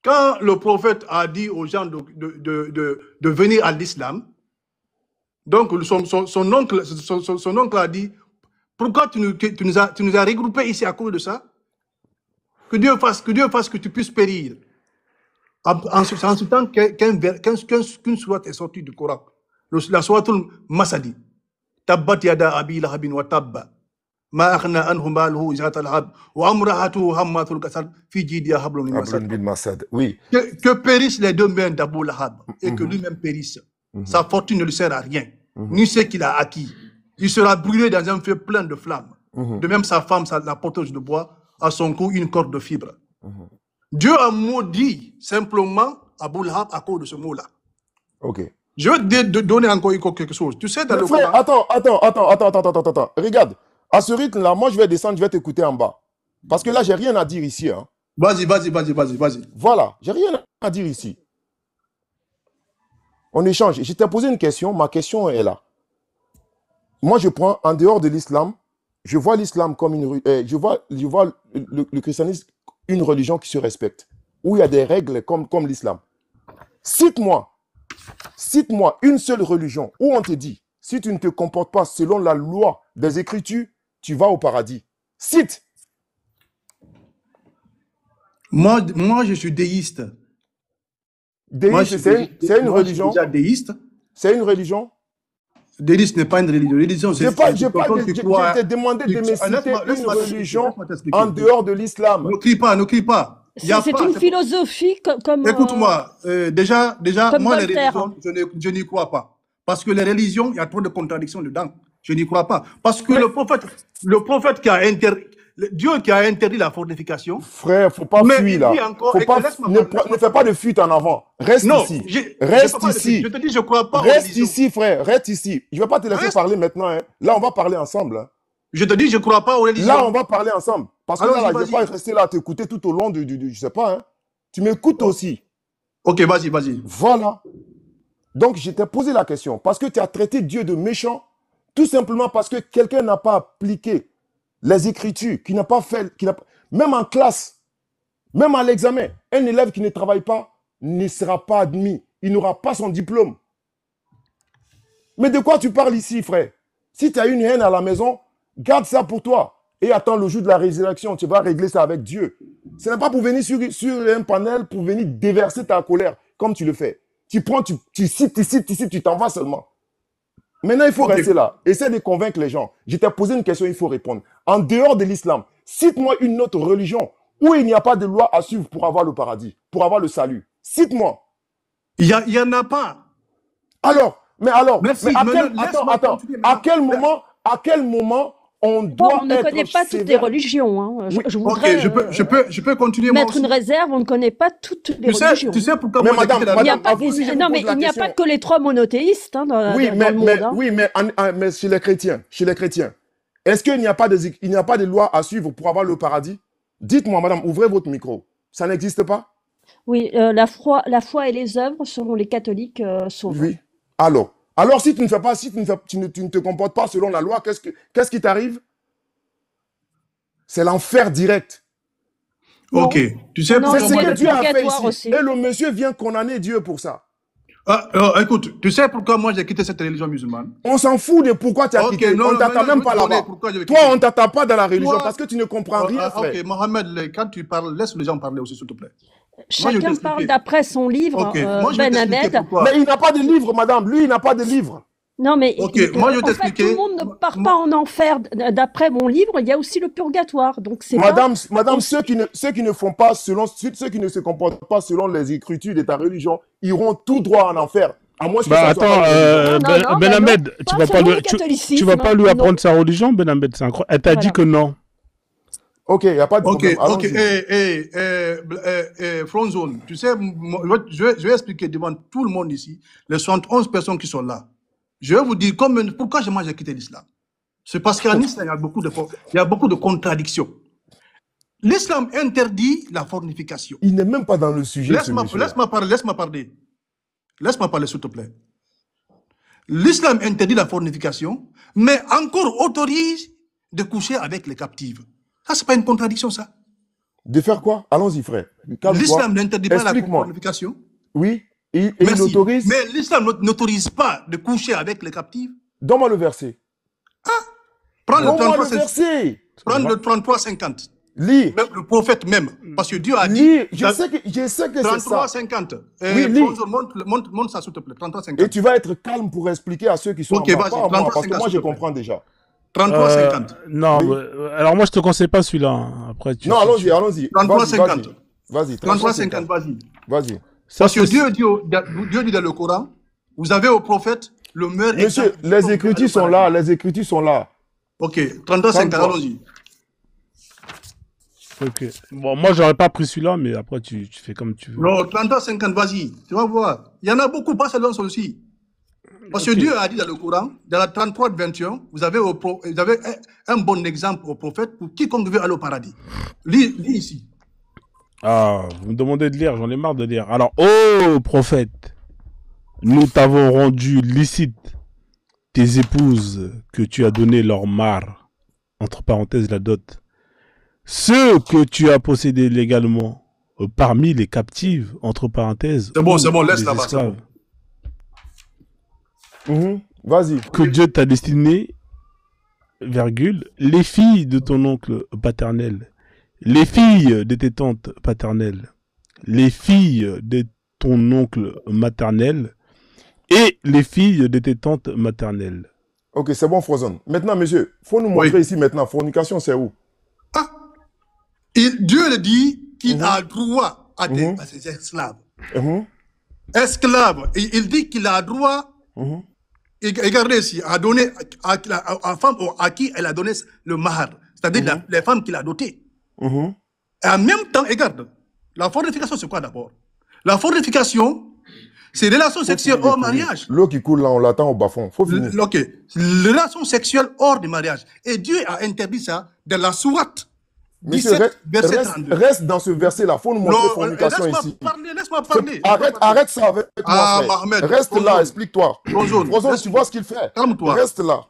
Quand le prophète a dit aux gens de venir à l'islam, donc son oncle a dit, pourquoi tu nous as regroupés ici à cause de ça? Que Dieu fasse que tu puisses périr. En ce temps qu'une sourate est sortie du Coran, la souratul Masadi. Tabbat yada abi lahabin wa tabba. Ma akhna anhu maluhu izata lahab. Wa amrahatuhu hammatul kasar fi jidiya hablun min masad. Oui. Que périssent les deux mains d'Abou Lahab et que lui-même périsse. Sa fortune ne lui sert à rien, ni ce qu'il a acquis. Il sera brûlé dans un feu plein de flammes. De même, sa femme, la porteuse de bois, à son cou une corde de fibre. Dieu a maudit simplement Abou Lahab à cause de ce mot-là. Ok. Je vais te donner encore quelque chose. Tu sais, dans le frère, Coran... Attends. Regarde, à ce rythme-là, moi, je vais descendre, je vais t'écouter en bas. Parce que là, j'ai rien à dire ici. Hein. Vas-y. Voilà, j'ai rien à dire ici. On échange. Je t'ai posé une question, ma question est là. Moi, je prends, en dehors de l'islam, je vois l'islam comme une... je vois le christianisme une religion qui se respecte, où il y a des règles comme l'islam. Cite-moi une seule religion où on te dit, si tu ne te comportes pas selon la loi des Écritures, tu vas au paradis. Cite. Moi, je suis déiste. Déiste, c'est une religion. Déjà déiste. C'est une religion. Déiste n'est pas une religion. Je t'ai demandé de me citer une religion en dehors de l'islam. Ne crie pas. C'est une philosophie comme... Écoute-moi, déjà moi, les religions, je n'y crois pas. Parce que les religions, il y a trop de contradictions dedans. Je n'y crois pas. Parce que le prophète qui a interdit... Dieu qui a interdit la fornication. Frère, faut pas fuir là. Ne fais pas de fuite en avant. Reste ici. Reste ici. Je te dis, je crois pas. Reste ici, frère. Reste ici. Je ne vais pas te laisser parler maintenant. Hein. Là, on va parler ensemble. Hein. Je te dis, je crois pas aux religions. Là, on va parler ensemble. Parce que là, je ne vais pas rester là à t'écouter tout au long je sais pas. Hein. Tu m'écoutes aussi. Ok, vas-y. Voilà. Donc, je t'ai posé la question. Parce que tu as traité Dieu de méchant. Tout simplement parce que quelqu'un n'a pas appliqué les Écritures, qui n'a pas fait, même en classe, même à l'examen, un élève qui ne travaille pas ne sera pas admis. Il n'aura pas son diplôme. Mais de quoi tu parles ici, frère? Si tu as une haine à la maison, garde ça pour toi et attends le jour de la résurrection. Tu vas régler ça avec Dieu. Ce n'est pas pour venir sur un panel, pour venir déverser ta colère comme tu le fais. Tu prends, tu cites, tu t'en vas seulement. Maintenant, il faut rester là. Essaie de convaincre les gens. Je t'ai posé une question, il faut répondre. En dehors de l'islam, cite-moi une autre religion où il n'y a pas de loi à suivre pour avoir le paradis, pour avoir le salut. Cite-moi. Il n'y en a pas. Alors, merci, à quel moment on doit on ne connaît pas toutes les religions. Hein. Je voudrais je peux continuer mettre une réserve. On ne connaît pas toutes les religions. Tu sais pourquoi mais il n'y a pas que les trois monothéistes dans le monde. Oui, mais chez les chrétiens, est-ce qu'il n'y a pas de loi à suivre pour avoir le paradis? Dites-moi, madame, ouvrez votre micro. Ça n'existe pas? Oui, la foi et les œuvres, selon les catholiques, sauvent. Oui. Alors, si tu ne te comportes pas selon la loi, qu'est-ce qui t'arrive? C'est l'enfer direct. Ok. Tu sais c'est ce que Dieu a fait ici. Aussi. Et le monsieur vient condamner Dieu pour ça. Écoute, tu sais pourquoi moi j'ai quitté cette religion musulmane? On s'en fout de pourquoi tu as quitté. On ne t'attend même pas là-bas. Toi, on ne t'attend pas dans la religion parce que tu ne comprends rien, frère. Ok, Mohamed, quand tu parles, laisse les gens parler aussi, s'il te plaît. Chacun parle d'après son livre, Ben Hamed. Mais il n'a pas de livre, madame. Lui, il n'a pas de livre. Non, mais moi, je tout le monde ne part pas en enfer. D'après mon livre, il y a aussi le purgatoire. Donc c'est madame, ceux qui ne font pas selon, ceux qui ne se comportent pas selon les écritures de ta religion, iront tout droit en enfer. À moins que attends, Ben Hamed, tu vas pas lui apprendre sa religion, Ben Hamed, c'est incroyable. Elle t'a dit que non. Ok, il n'y a pas de problème. Ok, Front Zone, tu sais, je vais expliquer devant tout le monde ici, les 71 personnes qui sont là. Je vais vous dire pourquoi j'ai quitté l'islam. C'est parce qu'en islam, il y a beaucoup de contradictions. L'islam interdit la fornication. Il n'est même pas dans le sujet. Laisse-moi parler. Laisse-moi parler, s'il te plaît. L'islam interdit la fornication, mais encore autorise de coucher avec les captives. Ça, c'est pas une contradiction, ça. De faire quoi? Allons-y, frère. L'islam n'interdit pas la Explique-moi. fornication. Oui, il Merci. autorise. Mais l'islam n'autorise pas de coucher avec les captifs. Donne-moi le verset. Prends le Donne-moi le 33, verset. prends le 33-50. Lis. Même le prophète même. Parce que Dieu a dit. Lis. Je sais que c'est ça. 33-50. Oui, lis. Montre ça, s'il te plaît. 33-50. Et tu vas être calme pour expliquer à ceux qui sont Ok, en bas, vas-y, pas à moi, 33, parce que moi, 50, je s'il te plaît. comprends déjà. 33-50. Non, Oui. alors moi je te conseille pas celui-là. Hein. Après, Non, allons-y, allons-y. 33-50. Vas-y, 33-50, vas-y. Vas-y. Ça, Parce que c'est- Dieu dit dans le Coran, vous avez au prophète le meilleur Monsieur, exemple. les écritures sont là, les écritures sont là. Ok, 33-50, 33. allons-y. Ok. Bon, moi j'aurais pas pris celui-là, mais après tu fais comme tu veux. Non, 33-50, vas-y. Tu vas voir. Il y en a beaucoup, pas seulement celui-ci. Parce que Ok. Dieu a dit dans le Coran, dans la 33-21, vous avez un bon exemple au prophète pour quiconque veut aller au paradis. Lis ici. Ah, vous me demandez de lire, j'en ai marre de lire. Alors, ô prophète, nous t'avons rendu licite tes épouses que tu as donné leur mare, entre parenthèses la dot, ceux que tu as possédés légalement parmi les captives, entre parenthèses, C'est bon, ou laisse les là-bas, c'est esclaves, Mhm. Vas-y. que Dieu t'a destiné, virgule, les filles de ton oncle paternel, les filles de tes tantes paternelles, les filles de ton oncle maternel et les filles de tes tantes maternelles. Ok, c'est bon, Frozen. Maintenant, monsieur, faut nous montrer ici maintenant, fornication, c'est où? Ah, Dieu le dit qu'il Mhm. a droit à Mhm. ses esclaves. Mhm. Esclaves. Il dit qu'il a droit, Mhm. et regardez ici, à donner à la femme à qui elle a donné le mahar, c'est-à-dire les femmes qu'il a dotées. Mhm. Et en même temps, regarde, la fornication, c'est quoi d'abord? La fornication, c'est relation sexuelle hors mariage. L'eau qui coule là, on l'attend au bas-fond. Faut finir. Ok, relation sexuelle hors du mariage. Et Dieu a interdit ça dans la sourate Monsieur, 17, verset 32. reste dans ce verset-là. Faut nous montrer fornication ici. Laisse-moi parler. Arrête ça avec moi, Ah, frère. Mohamed, Reste là, Frozen. explique-toi. Frozen, Frozen, laisse- tu vois ce qu'il fait. Calme-toi. Reste là.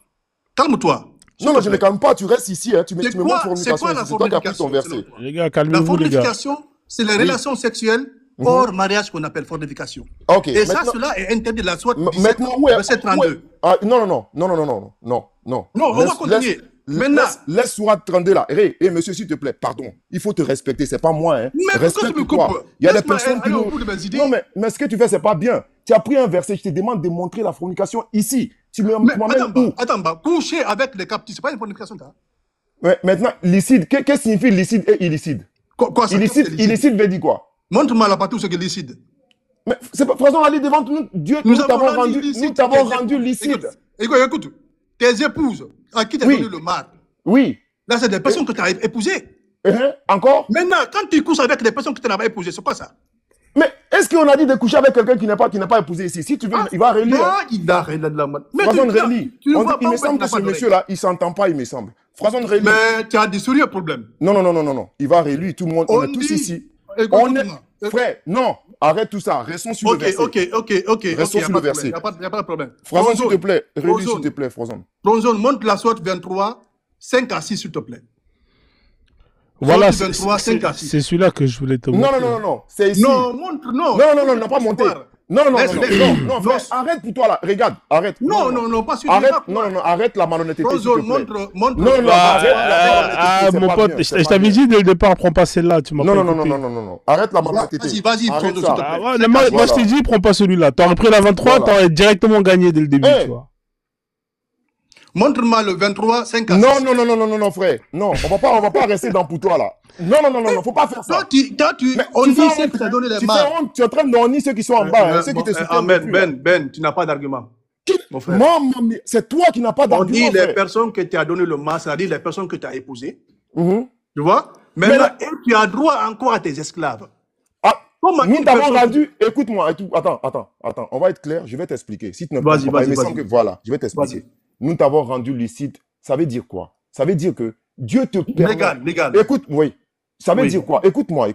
Calme-toi. Non, non, je ne me calme pas. Tu restes ici. Hein. Tu me C'est montres quoi fornication la ici. C'est toi qui as pris ton fornication, verset. selon Les gars, La calmez-vous, les gars. fornication, c'est les relations sexuelles hors mariage qu'on appelle fornication. Ok. Et ça, maintenant- cela est interdit de la sourate 17, Maintenant, où est, verset 32. Ah, non, non, non, non, non, non, non, non, non. Non, on va continuer. Maintenant. Laisse Sourate 32 là. Hé, monsieur, s'il te plaît, pardon. Il faut te respecter, c'est pas moi. Hein. Mais pourquoi tu me Respecte-toi. coupes? Il y a des Laisse-moi personnes qui aller au nous... bout de mes idées. Non, mais ce que tu fais, c'est pas bien. Tu as pris un verset, je te demande de montrer la fornication ici. Tu Mais m'emmènes où? attends, coucher avec les captifs, c'est pas une fornication, ça? Ouais, maintenant, licide, qu'est-ce que signifie licide et illicide? Quoi, ça, qu'est-ce que c'est Illicide veut dire quoi? Montre-moi la partie où c'est licide. Mais c'est pas, François, allez devant nous, Dieu, nous t'avons rendu licide. Écoute, tes épouses, à qui tu as Oui. donné le mal, Oui. là, c'est des personnes que tu as épousées. Encore? Maintenant, quand tu couches avec des personnes que tu n'as pas épousées, c'est quoi ça? Mais est-ce qu'on a dit de coucher avec quelqu'un qui n'a pas épousé ici? Si tu veux, il va relire. Non, hein. il a rien de la mode. Mais François tu relit. ne vois Il pas me où semble il que n'a ce pas d'oreille. monsieur-là, il s'entend pas, il me semble. François relit. Mais tu as des sérieux problèmes. Non, non, non, non, non, non. Il va relire. Tout le monde, on est tous dit- ici. Écoute-moi. On est... Frère, non. Arrête tout ça. Restons sur le Ok, verset. ok. Restons sur le verset. Il n'y a pas de problème. François, s'il te plaît. Relis, Frozen. s'il te plaît, François. Frozen, montre la sourate 23, 5 à 6, s'il te plaît. Voilà, Sourate 23, 5 à 6. c'est celui-là que je voulais te Non, montrer. non, non, non, non. C'est ici. Non, montre, non. Non, n'a pas monté. Non, non, non, Laisse, non, laisse. non, non, Non. frère, arrête pour toi là. Regarde, arrête. Non, pas sur Arrête, les non, arrête la malhonnêteté, s'il te Frozen, plaît. montre. Non, non, arrête la malhonnêteté, c'est mon pas pote, bien, c'est je pas t'avais bien. dit dès le départ, prends pas celle-là, tu m'as Non, pas non, non, écouté. non, non, non, non. Arrête la malhonnêteté. Vas-y, Arrête Frozen, ça. s'il te plaît. Ah, ouais, moi je t'ai dit, prends pas celui-là. T'aurais pris la 23, Voilà. t'aurais directement gagné dès le début, Hey. tu vois. Montre-moi le 23, 5 à 6. Non, non, non, non, non, non, non, frère. Non, on va pas rester dans pour toi là. Non, non, non, non, non, faut pas faire ça. Toi, Mais on tu dit fais celle honte, que tu as donné les tu mains. fais honte, tu es en train de honner ceux qui sont en bas, hein, ceux qui te soutiennent. Ben, tu n'as pas d'argument. Mon frère. Non, mais c'est toi qui n'as pas On d'argument, dit les frère. personnes que tu as donné le mal, c'est-à-dire les personnes que tu as épousées. Mhm. Tu vois? Maintenant, là- et tu as droit encore à tes esclaves. Ah, Comment nous une t'avons personne- rendu. Écoute-moi, attends. On va être clair. Je vais t'expliquer. Si tu ne Vas-y, comprends pas, il me vas-y. semble que voilà, je vais t'expliquer. Nous t'avons rendu licite. Ça veut dire quoi? Ça veut dire que Dieu te permet. Légal. Écoute, oui. Ça veut Oui. dire quoi? Écoute-moi.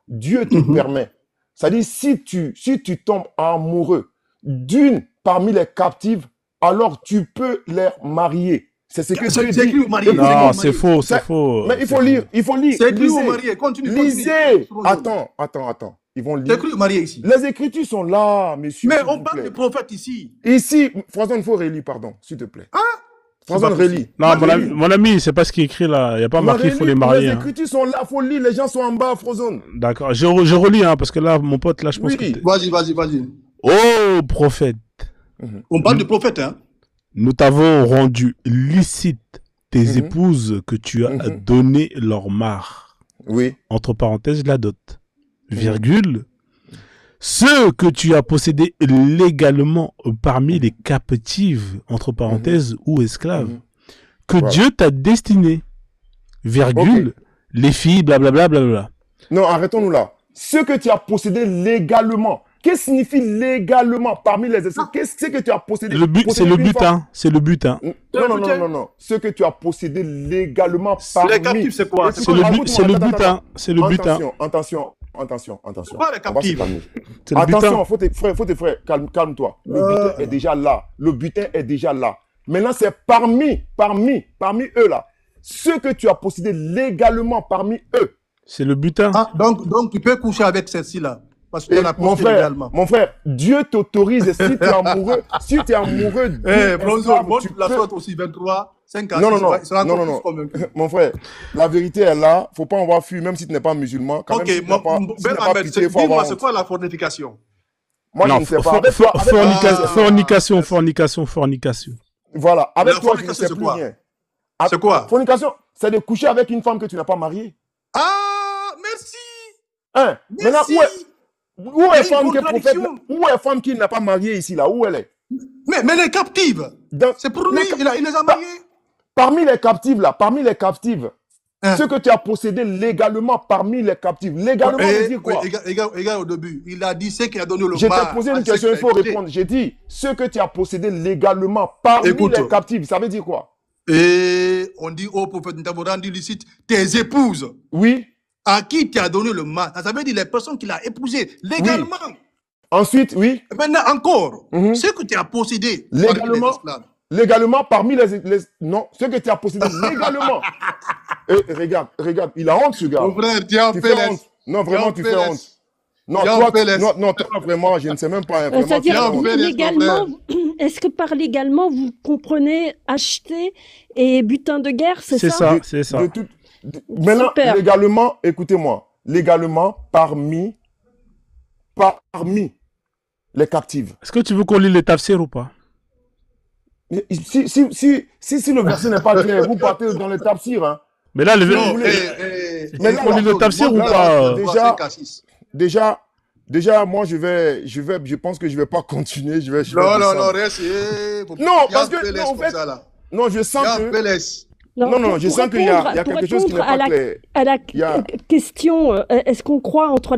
Dieu te permet. C'est-à-dire, si tu tombes amoureux d'une parmi les captives, alors tu peux les marier. C'est ce que C'est Dieu écrit dit. au marié. Non, c'est c'est faux, c'est Ça- faux. Mais il faut lire, il faut lire. C'est écrit au Lisez. marié. Continue. Lisez. Continue. Attends. Ils vont C'est lire. écrit au marié ici. Les Écritures sont là, messieurs. Mais s'il on vous parle plaît. des prophètes ici. Ici, François, il faut relire, pardon, s'il te plaît. François, C'est pas relis. Non, Relis. mon ami, c'est pas ce qui est écrit là. Il n'y a pas marqué il faut les marier. Les Hein. Écritures sont là, il faut lire. Les gens sont en bas, Frozone. D'accord. Je relis, hein, parce que là, mon pote, là, je pense Oui. que. Vas-y. Oh, prophète, On parle de prophète, hein. nous t'avons rendu licite tes Mhm. épouses que tu as Mhm. donné leur mare. Oui. Entre parenthèses, la dot. Virgule. Ceux que tu as possédés légalement parmi les captives, entre parenthèses, ou esclaves, Mhm. que Voilà. Dieu t'a destinés. Virgule. Les filles, blablabla, blablabla. Non, arrêtons-nous là. Ce que tu as possédé légalement. Qu'est-ce que signifie légalement parmi les esclaves? Qu'est-ce que tu as possédé? Le but, c'est Posséder le une but, femme? hein. C'est le but, hein. Non. Ce que tu as possédé légalement parmi... Les captifs, c'est quoi? C'est le but, c'est le but, hein. C'est le but, hein. Attention. Quoi, les On va se captifs? calmer. C'est le but, Attention, hein. faut tes frères, calme-toi. Le butin est déjà là. Le butin est déjà là. Maintenant, c'est parmi eux là. Ceux que tu as possédé légalement parmi eux. C'est le but, hein. Ah, donc tu peux coucher avec celle-ci là. Parce Et qu'on a posté légalement. mon frère, Dieu t'autorise, si tu es amoureux, Eh, Bronzo, esclave, montre tu la peux- sorte aussi 23, 5 ans. Non, Il sera encore non. plus convaincu. Mon frère, la vérité est là. Faut pas en avoir fui, même si tu n'es pas musulman. Quand Ok, même, si tu n'as pas, si tu Ben n'as pas Ahmed, pitié, faut avoir dis-moi, c'est honte. quoi la fornication? Moi, je Non, ne sais pas. Avec toi, fornication. voilà. Avec La toi, je ne fornication, sais c'est plus quoi? rien. C'est quoi? Fornication, c'est de coucher avec une femme que tu n'as pas mariée. Ah, merci! Hein? Maintenant, Merci! où Il y a est une femme qui est prophète? contradiction. Où est femme qui n'a pas mariée ici, là? Où elle est? Mais les captives, c'est pour lui, il les a mariés. Parmi les captives, là, Hein. ce que tu as possédé légalement parmi les captives. Légalement, veut dire quoi? Regarde au début, il a dit ce qui a donné le Je mal t'ai posé à une ceux question, qui il faut l'ont écouté. répondre. J'ai dit, ce que tu as possédé légalement parmi Écoute. les captives, ça veut dire quoi? Et on dit au prophète, nous t'avons rendu licite tes épouses Oui. à qui tu as donné le mal. Ça veut dire les personnes qu'il a épousées légalement. Ensuite, oui. Et maintenant encore, Mhm. ce que tu as possédé Légalement. parmi les esclaves. Légalement, parmi les... Non, ce que tu as possédé légalement. Et regarde, il a honte, ce gars. Mon frère, tu as Tu fait fais les... honte. Non, vraiment, tu fais honte. Non, Jean toi, Pélez. toi, vraiment, je ne sais même pas. Hein, vraiment, tu C'est-à-dire, fais Jean honte. Pélez, légalement, est-ce que par légalement, vous comprenez acheter et butin de guerre, c'est C'est ça? ça, c'est ça. Maintenant, Super. légalement, écoutez-moi, légalement, parmi les captives. Est-ce que tu veux qu'on lit les tafsirs ou pas? Si le verset n'est pas clair, vous partez dans les tafsirs. Hein. Mais là, le Non, Non, voulez- mais là, là, on lit le tafsir ou pas, Déjà, moi, je pense que je vais pas continuer. Je vais Non, descendre. reste. Non, parce que, non, en fait, non, je sens que, non, je sens qu'il y a quelque chose qui n'est pas clair. À la Il y a- question, est-ce qu'on croit entre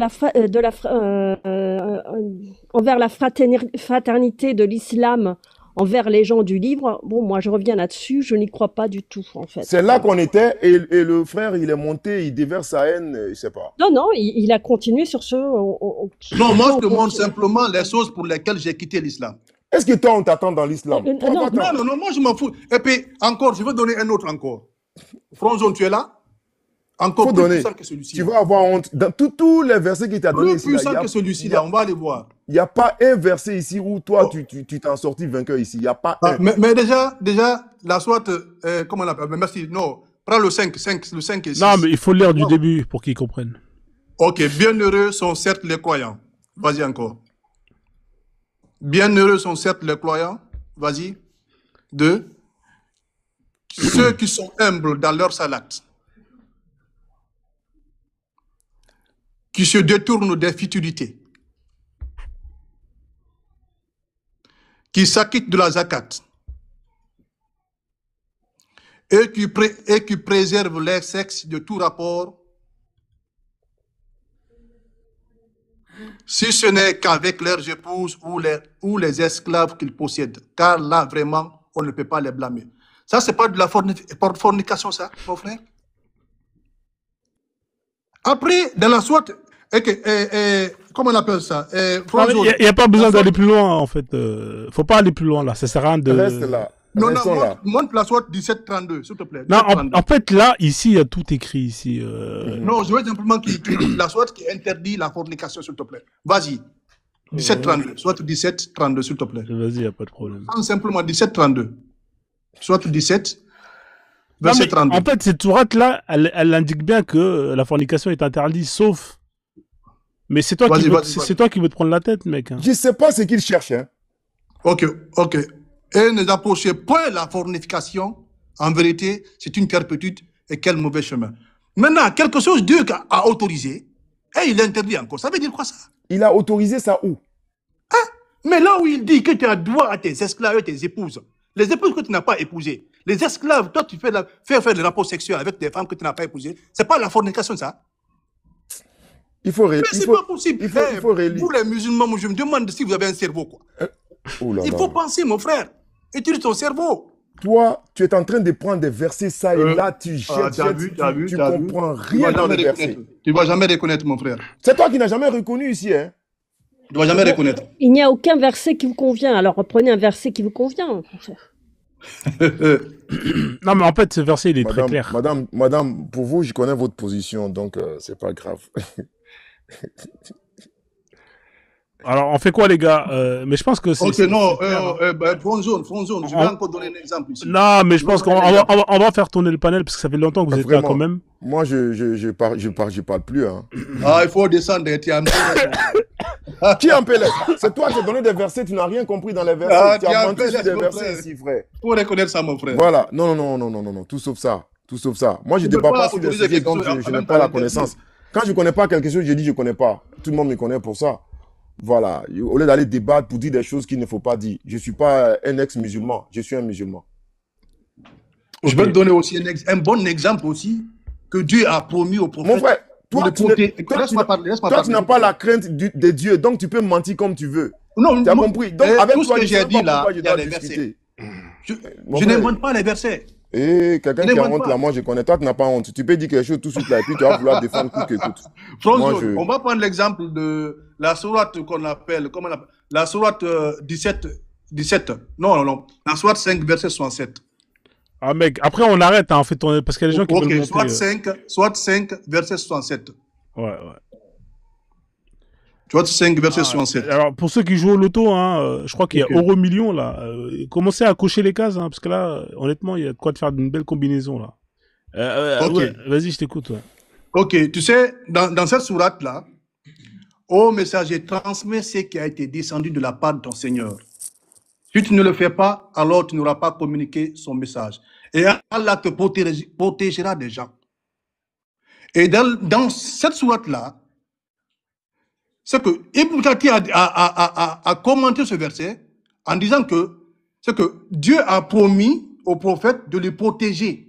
envers la fraternité de l'islam envers les gens du livre? Bon, moi, je reviens là-dessus, je n'y crois pas du tout, en fait. C'est là qu'on était, et le frère, il est monté, il déverse sa haine, je sais pas. Non, il a continué sur ce... Non, moi, je te montre simplement les choses pour lesquelles j'ai quitté l'islam. Est-ce que toi, on t'attend dans l'islam? Non, Pourquoi pas Non, moi, je m'en fous. Et puis, encore, je vais donner un autre encore. Franzon, tu es là? Encore Faut plus donner. puissant que celui-ci. Tu vas avoir honte. Dans tous les versets qu'il t'a donnés Plus ici, là, puissant il y a- que celui-ci, là, on va aller voir. il n'y a pas un verset ici où toi, tu t'en sortis vainqueur ici. Il n'y a pas Ah, un. mais déjà, la sourate, comment on l'appelle? Merci, non. Prends le 5 et 6. Non, mais il faut lire du Non. début pour qu'ils comprennent. Ok, bienheureux sont certes les croyants. Vas-y encore. Bienheureux sont certes les croyants. Vas-y. 2. Ceux qui sont humbles dans leur salade. Qui se détournent des futilités. Qui s'acquittent de la zakat. Et qui préservent leur sexe de tout rapport, si ce n'est qu'avec leurs épouses ou les esclaves qu'ils possèdent. Car là, vraiment, on ne peut pas les blâmer. Ça, c'est pas de la fornication, ça, mon frère. Après, dans la sourate, comment on appelle ça? Il n'y a pas besoin d'aller plus loin, en fait. Faut pas aller plus loin, là. Ça sert à rien de... Reste là. Non, Restons non, là. montre la sourate 17-32, s'il te plaît. Non, 17-32. en fait, là, ici, il y a tout écrit ici. Non, je veux simplement la sourate qui interdit la fornication, s'il te plaît. Vas-y. 17-32. Sourate 17-32, s'il te plaît. Vas-y, il n'y a pas de problème. Prends simplement 17-32. Sourate 17, Non, verset mais 32. en fait, cette sourate-là, elle indique bien que la fornication est interdite, sauf. Mais c'est toi, Vas-y, vas-y, c'est vas-y. toi qui veux te prendre la tête, mec. Hein. Je ne sais pas ce qu'il cherche. Hein. Ok, ok. Et ne approchez point la fornication. En vérité, c'est une perpétude et quel mauvais chemin. Maintenant, quelque chose Dieu a autorisé et il interdit encore. Ça veut dire quoi ça? Il a autorisé ça où? Mais là où il dit que tu as droit à tes esclaves et tes épouses, les épouses que tu n'as pas épousées, les esclaves, toi tu fais faire des rapports sexuels avec des femmes que tu n'as pas épousées, c'est pas la fornication ça? Il faut Mais c'est pas possible. il faut relire. Vous les musulmans, moi, je me demande si vous avez un cerveau quoi. Oh là Il là. faut penser mon frère. Utilise ton cerveau. Toi, tu es en train de prendre des versets ça et là, tu cherches, tu comprends rien dans les versets. Tu ne vas jamais reconnaître mon frère. C'est toi qui n'as jamais reconnu ici. Hein. Tu ne vas jamais reconnaître. Il n'y a aucun verset qui vous convient. Alors reprenez un verset qui vous convient, mon frère. Non, mais en fait, ce verset, il est très clair. Madame, pour vous, je connais votre position, donc c'est pas grave. Alors, on fait quoi, les gars? Mais je pense que c'est... Ok, non, front zone. Je vais encore donner un exemple ici. Non, mais je pense qu'on va faire tourner le panel, parce que ça fait longtemps que vous êtes là quand même. Moi, je parle plus. Hein. Ah, il faut descendre, tu es en Qui est en PLS? C'est toi qui as donné des versets, tu n'as rien compris dans les versets. Ah, tu as menti PLS, sur des mon versets frère. ici, frère. Il faut reconnaître ça, mon frère. Voilà, non, tout sauf ça. Tout sauf ça. Moi, je ne Tu peux débat pas pas sur des autoriser sujets quelque dont chose je en n'ai même pas temps la interdit. connaissance. Quand je ne connais pas quelque chose, je dis je ne connais pas. Tout le monde me connaît pour ça. Voilà. Au lieu d'aller débattre pour dire des choses qu'il ne faut pas dire. Je ne suis pas un ex-musulman. Je suis un musulman. Je vais te donner aussi un bon exemple aussi que Dieu a promis au prophète. Mon frère, toi, tu n'as pas la crainte de Dieu, donc tu peux mentir comme tu veux. Non, tu as compris. Donc, avec tout ce toi, que j'ai dit là, je il y a dois des discuter. versets. Je n'invente pas les versets. Et quelqu'un qui a honte là, moi je connais. Toi, tu n'as pas honte. Tu peux dire quelque chose tout de suite là, et puis tu vas vouloir défendre coûte que coûte. On va prendre l'exemple de la sourate qu'on appelle, comment on appelle, la sourate 17. Non. La sourate 5, verset 67. Ah mec, après on arrête, hein, en fait, parce qu'il y a des gens qui veulent monter. Sourate 5, verset 67. Ouais. Sourate 5, verset 67. Alors, pour ceux qui jouent au loto, hein, je crois qu'il y a Euro Million, là. Commencez à cocher les cases, hein, parce que là, honnêtement, il y a de quoi te faire une belle combinaison, là. Ouais, vas-y, je t'écoute. Ouais. Ok, tu sais, dans cette sourate-là, ô messager, transmets ce qui a été descendu de la part de ton Seigneur. Si tu ne le fais pas, alors tu n'auras pas communiqué son message. Et Allah te protégera des gens. Et dans cette sourate-là, c'est que Ibn Kathir a commenté ce verset en disant que c'est que Dieu a promis au prophète de le protéger,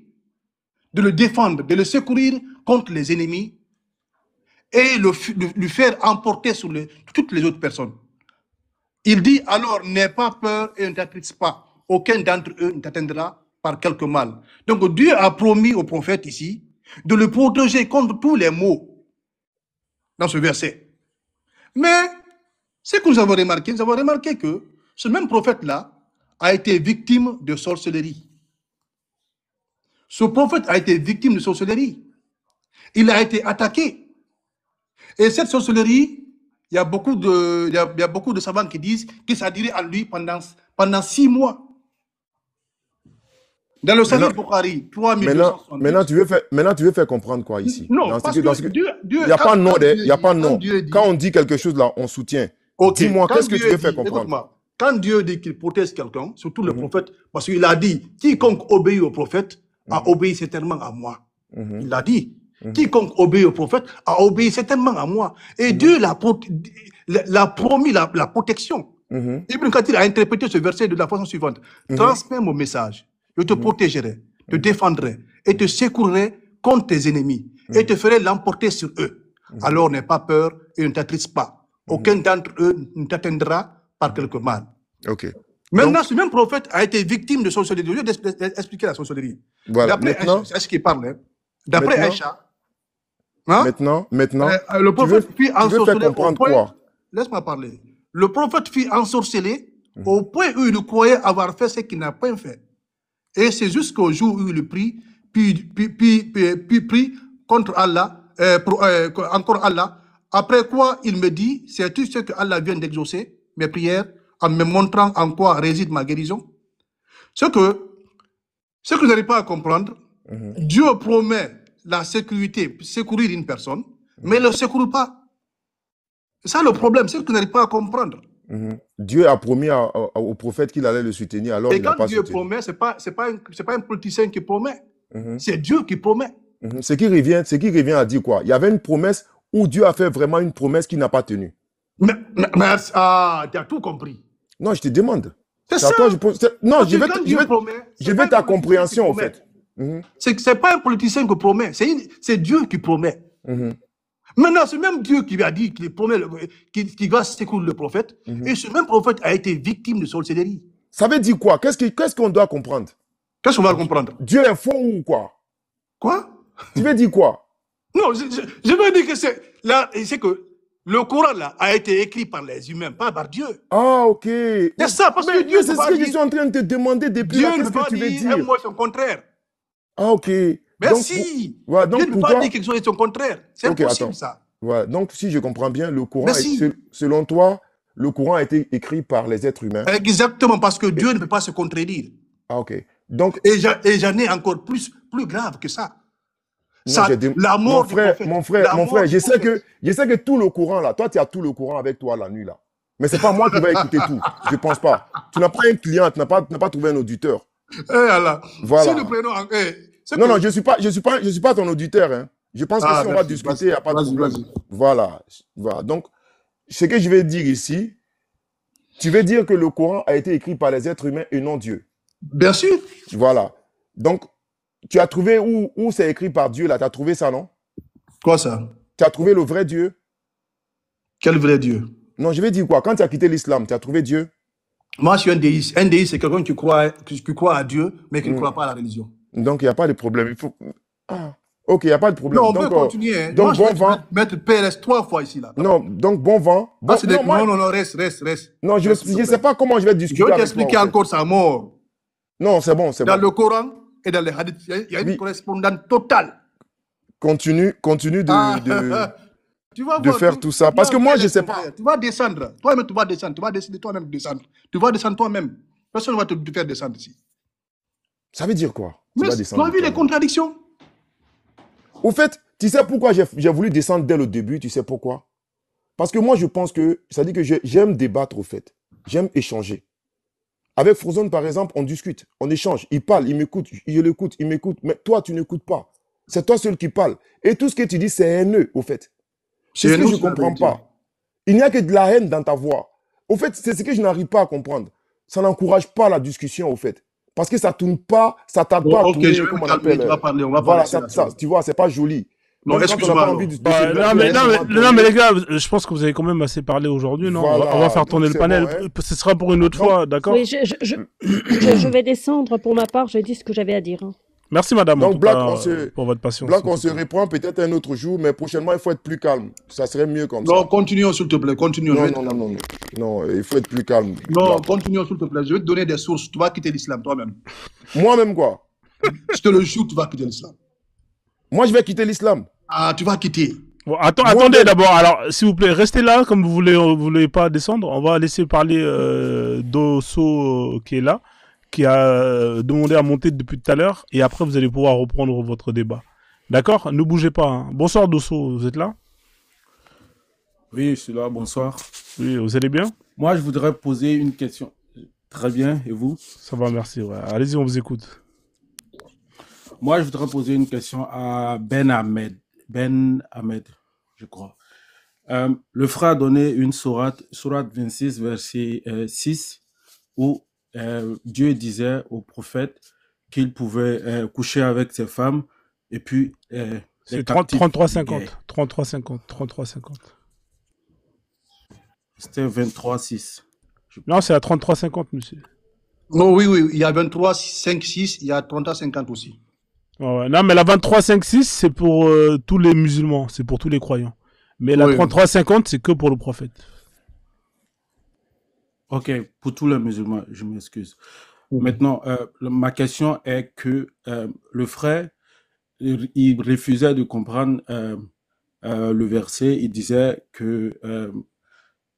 de le défendre, de le secourir contre les ennemis et le faire emporter sur toutes les autres personnes. Il dit alors, n'aie pas peur et ne t'attriste pas. Aucun d'entre eux ne t'atteindra par quelque mal. Donc Dieu a promis au prophète ici de le protéger contre tous les maux dans ce verset. Mais ce que nous avons remarqué que ce même prophète-là a été victime de sorcellerie. Ce prophète a été victime de sorcellerie. Il a été attaqué. Et cette sorcellerie, il y a beaucoup de savants qui disent que ça a duré à lui pendant 6 mois. Dans le Sahih Bukhari, 3270. Maintenant, tu veux faire comprendre quoi ici? Non, parce que Dieu, il n'y a pas de nom. Quand on dit quelque chose là, on soutient. Okay. Dis-moi, qu'est-ce que tu veux faire comprendre? Quand Dieu dit qu'il protège quelqu'un, surtout le prophète, parce qu'il a dit, quiconque obéit au prophète a obéi certainement à moi. Il a dit, quiconque obéit au prophète a obéi certainement à moi. Et Dieu l'a promis la protection. Ibn Kathir a interprété ce verset de la façon suivante. Transmets mon message. Je te protégerai, te défendrai et te secourrai contre tes ennemis et te ferai l'emporter sur eux. Alors n'aie pas peur et ne t'attriste pas. Aucun d'entre eux ne t'atteindra par quelque mal. Okay. Maintenant, ce même prophète a été victime de sorcellerie. Je vais expliquer la sorcellerie. Voilà. D'après Aïcha, c'est ce qu'il parle. Hein? D'après Aïcha, maintenant, le prophète fut ensorcelé au point... quoi? Laisse-moi parler. Le prophète fut ensorcelé au point où il croyait avoir fait ce qu'il n'a pas fait. Et c'est jusqu'au jour où il prie, puis prie contre Allah, encore Allah. Après quoi, il me dit, c'est tout ce que Allah vient d'exaucer, mes prières, en me montrant en quoi réside ma guérison. Ce que je n'arrive pas à comprendre, Dieu promet la sécurité, secourir une personne, mais il ne le secourt pas. C'est ça le problème, c'est ce que je n'arrive pas à comprendre. Dieu a promis au prophète qu'il allait le soutenir, alors Et il n'a quand pas Dieu soutenu. promet, ce n'est pas un politicien qui promet, c'est Dieu qui promet. Ce qui revient à dire quoi? Il y avait une promesse où Dieu a fait vraiment une promesse qu'il n'a pas tenue. Mais tu as tout compris. Non, je te demande. C'est C'est à ça. toi, non, Parce que quand Dieu promet, c'est je pas veux un ta politicien compréhension, qui en promet. fait. C'est pas un politicien qui promet, c'est Dieu qui promet. Maintenant, c'est même Dieu qui a dit qu'il promet, qu'il va secourir le prophète, et ce même prophète a été victime de sorcellerie. Ça veut dire quoi? Qu'est-ce qu'on doit comprendre? Qu'est-ce qu'on va comprendre? Dieu est faux ou quoi? Quoi? Tu veux dire quoi? Non, je veux dire que c'est que le Coran là a été écrit par les humains, pas par Dieu. Ah, ok. C'est ça, parce que Mais Dieu c'est ne ce peut que pas je suis en train de te demander depuis là. Dieu ne Qu'est-ce peut que pas tu veux dire un dire? mot et son contraire. Ah, ok. Mais Donc, si, voilà, Dieu donc ne pour peut pas toi, dire quelque chose et son contraire. C'est ok, impossible attends. ça. Voilà. Donc, si je comprends bien, le Coran, Mais si. selon toi, le Coran a été écrit par les êtres humains. Exactement, parce que Dieu ne peut pas se contredire. Ah, ok. Donc, Et j'en ai encore plus grave que ça. non, La mort du prophète. mon frère, je sais que tout le Coran là, toi, tu as tout le Coran avec toi la nuit là. Mais c'est pas moi qui vais écouter tout. Je pense pas. Tu n'as pas un client, tu n'as pas trouvé un auditeur. Eh Allah. Voilà. Si nous prenons Non, je suis pas ton auditeur. Hein. Je pense que si on va discuter, il n'y a pas de problème. Voilà. Donc, ce que je vais dire ici, tu veux dire que le Coran a été écrit par les êtres humains et non Dieu. Bien sûr. Voilà. Donc, tu as trouvé où c'est écrit par Dieu là? Tu as trouvé ça, non? Quoi ça? Tu as trouvé le vrai Dieu? Quel vrai Dieu? Non, je vais dire quoi? Quand tu as quitté l'islam, tu as trouvé Dieu? Moi, je suis un déiste. Un déiste, c'est quelqu'un qui croit à Dieu, mais qui ne croit pas à la religion. Donc, il n'y a pas de problème. Ah, ok, il n'y a pas de problème. Non, on donc, peut continuer. Hein. Donc, moi, bon vent. Mettre PLS 3 fois ici. Là. Non, donc, bon vent. Bon, non, reste. Non, je ne sais pas comment je vais discuter. Je vais t'expliquer encore sa mort. Non, c'est bon, Dans le Coran et dans les hadiths, il y a une correspondance totale. Continue de faire tout ça. Parce que moi, je ne sais pas. Tu vas descendre. Toi-même, tu vas descendre. Tu vas décider toi-même de descendre. Tu vas descendre toi-même. Personne ne va te faire descendre ici. Ça veut dire quoi? Mais tu as vu les contradictions? Au fait, tu sais pourquoi j'ai voulu descendre dès le début? Tu sais pourquoi? Parce que moi, je pense que, ça dit que j'aime débattre, au fait. J'aime échanger. Avec Frozone, par exemple, on discute, on échange. Il parle, il m'écoute, je l'écoute, il m'écoute. Mais toi, tu n'écoutes pas. C'est toi seul qui parle. Et tout ce que tu dis, c'est haineux, au fait. C'est ce que je ne comprends pas. Il n'y a que de la haine dans ta voix. Au fait, c'est ce que je n'arrive pas à comprendre. Ça n'encourage pas la discussion, au fait. Parce que ça ne tourne pas, ça ne tarde pas à tourner, comme on appelle. On va voilà, parler ça, tu vois, c'est pas joli. Non, excuse-moi. Non, mais les gars, je pense que vous avez quand même assez parlé aujourd'hui, non? Voilà, on va faire tourner le panel. Bon, ce sera pour une autre fois, d'accord? Oui, je vais descendre pour ma part, j'ai dit ce que j'avais à dire. Hein. Merci madame Donc, Black, pour votre patience. Black, on se reprend peut-être un autre jour, mais prochainement, il faut être plus calme. Ça serait mieux comme ça. Non, continuons s'il te plaît, continuons. Non, il faut être plus calme. Non, Black. continuons s'il te plaît. Je vais te donner des sources. Tu vas quitter l'islam toi-même. Moi-même quoi? Je te le jure, tu vas quitter l'islam. Moi, je vais quitter l'islam. Ah, tu vas quitter. Bon, attendez d'abord. Alors, s'il vous plaît, restez là, comme vous voulez pas descendre. On va laisser parler Dosso qui est là, qui a demandé à monter depuis tout à l'heure, et après vous allez pouvoir reprendre votre débat. D'accord? Ne bougez pas. Hein. Bonsoir Dosso, vous êtes là? Oui, je suis là, bonsoir. Oui, vous allez bien? Moi, je voudrais poser une question. Très bien, et vous? Ça va, merci. Ouais. Allez-y, on vous écoute. Moi, je voudrais poser une question à Ben Ahmed, je crois. Le frère a donné une sourate 26, verset 6, où Dieu disait au prophète qu'il pouvait coucher avec ses femmes, et puis... c'est 33-50. 33-50. C'était 23-6. Non, c'est à 33-50, monsieur. Non, oui, il y a 23-5-6, il y a 30-50 aussi. Ouais. Non, mais la 23-5-6, c'est pour tous les musulmans, c'est pour tous les croyants. Mais la 33-50, c'est que pour le prophète. Ok, pour tous les musulmans, je m'excuse. Maintenant, ma question est que le frère, il refusait de comprendre le verset. Il disait que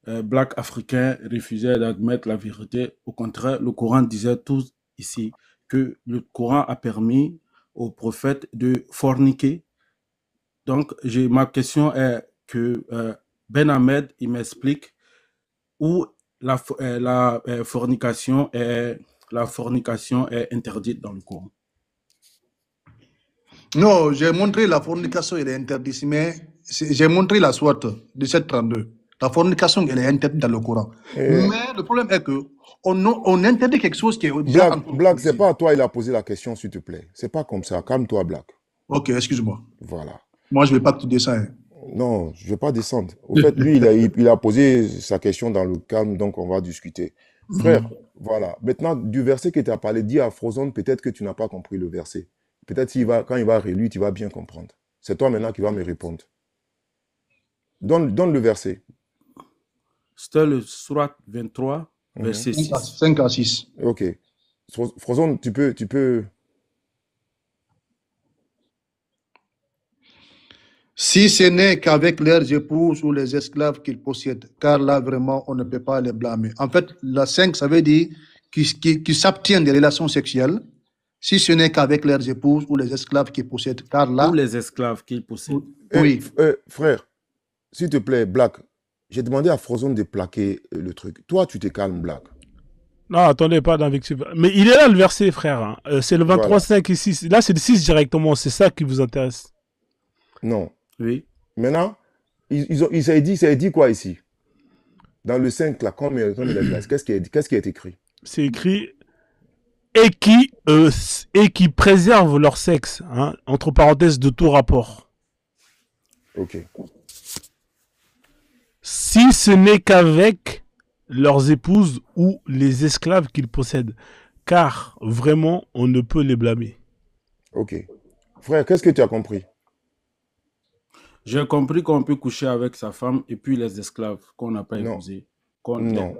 Black Africain refusait d'admettre la vérité. Au contraire, le Coran disait tout ici que le Coran a permis aux prophètes de forniquer. Donc, ma question est que Ben Ahmed, il m'explique où la fornication est interdite dans le Coran. Non, j'ai montré la fornication, elle est interdite, mais j'ai montré la sourate 1732. La fornication, elle est interdite dans le Coran. Mais le problème est que on interdit quelque chose qui est déjà Black, c'est pas à toi, il a posé la question, s'il te plaît. C'est pas comme ça. Calme-toi, Black. Ok, excuse-moi. Voilà. Moi, je ne vais pas que tu descends. Non, je ne vais pas descendre. Au fait, lui, il a posé sa question dans le calme, donc on va discuter. Frère, voilà. Maintenant, du verset que tu as parlé, dis à Frozone, peut-être que tu n'as pas compris le verset. Peut-être quand il va relire, tu vas bien comprendre. C'est toi maintenant qui vas me répondre. Donne le verset. C'était le Surat 23, verset 6. 5 à 6. Ok. Frozone, tu peux... Si ce n'est qu'avec leurs épouses ou les esclaves qu'ils possèdent, car là, vraiment, on ne peut pas les blâmer. En fait, la 5, ça veut dire qu'ils s'abstiennent des relations sexuelles, si ce n'est qu'avec leurs épouses ou les esclaves qu'ils possèdent, car là... Ou les esclaves qu'ils possèdent. Oui. Frère, s'il te plaît, Black, j'ai demandé à Frozone de plaquer le truc. Toi, tu te calmes, Black. Non, attendez, pas d'invective. Mais il est là le verset, frère. Hein. C'est le 23, 5 et 6. Là, c'est le 6 directement. C'est ça qui vous intéresse. Non. Oui. Maintenant, ça a dit quoi ici? Dans le 5, là, comme il a dit, qu'est-ce qui est écrit? C'est écrit et qui préservent leur sexe, hein, entre parenthèses, de tout rapport. Ok. Si ce n'est qu'avec leurs épouses ou les esclaves qu'ils possèdent, car vraiment, on ne peut les blâmer. Ok. Frère, qu'est-ce que tu as compris? J'ai compris qu'on peut coucher avec sa femme et puis les esclaves qu'on n'a pas épousés. Non.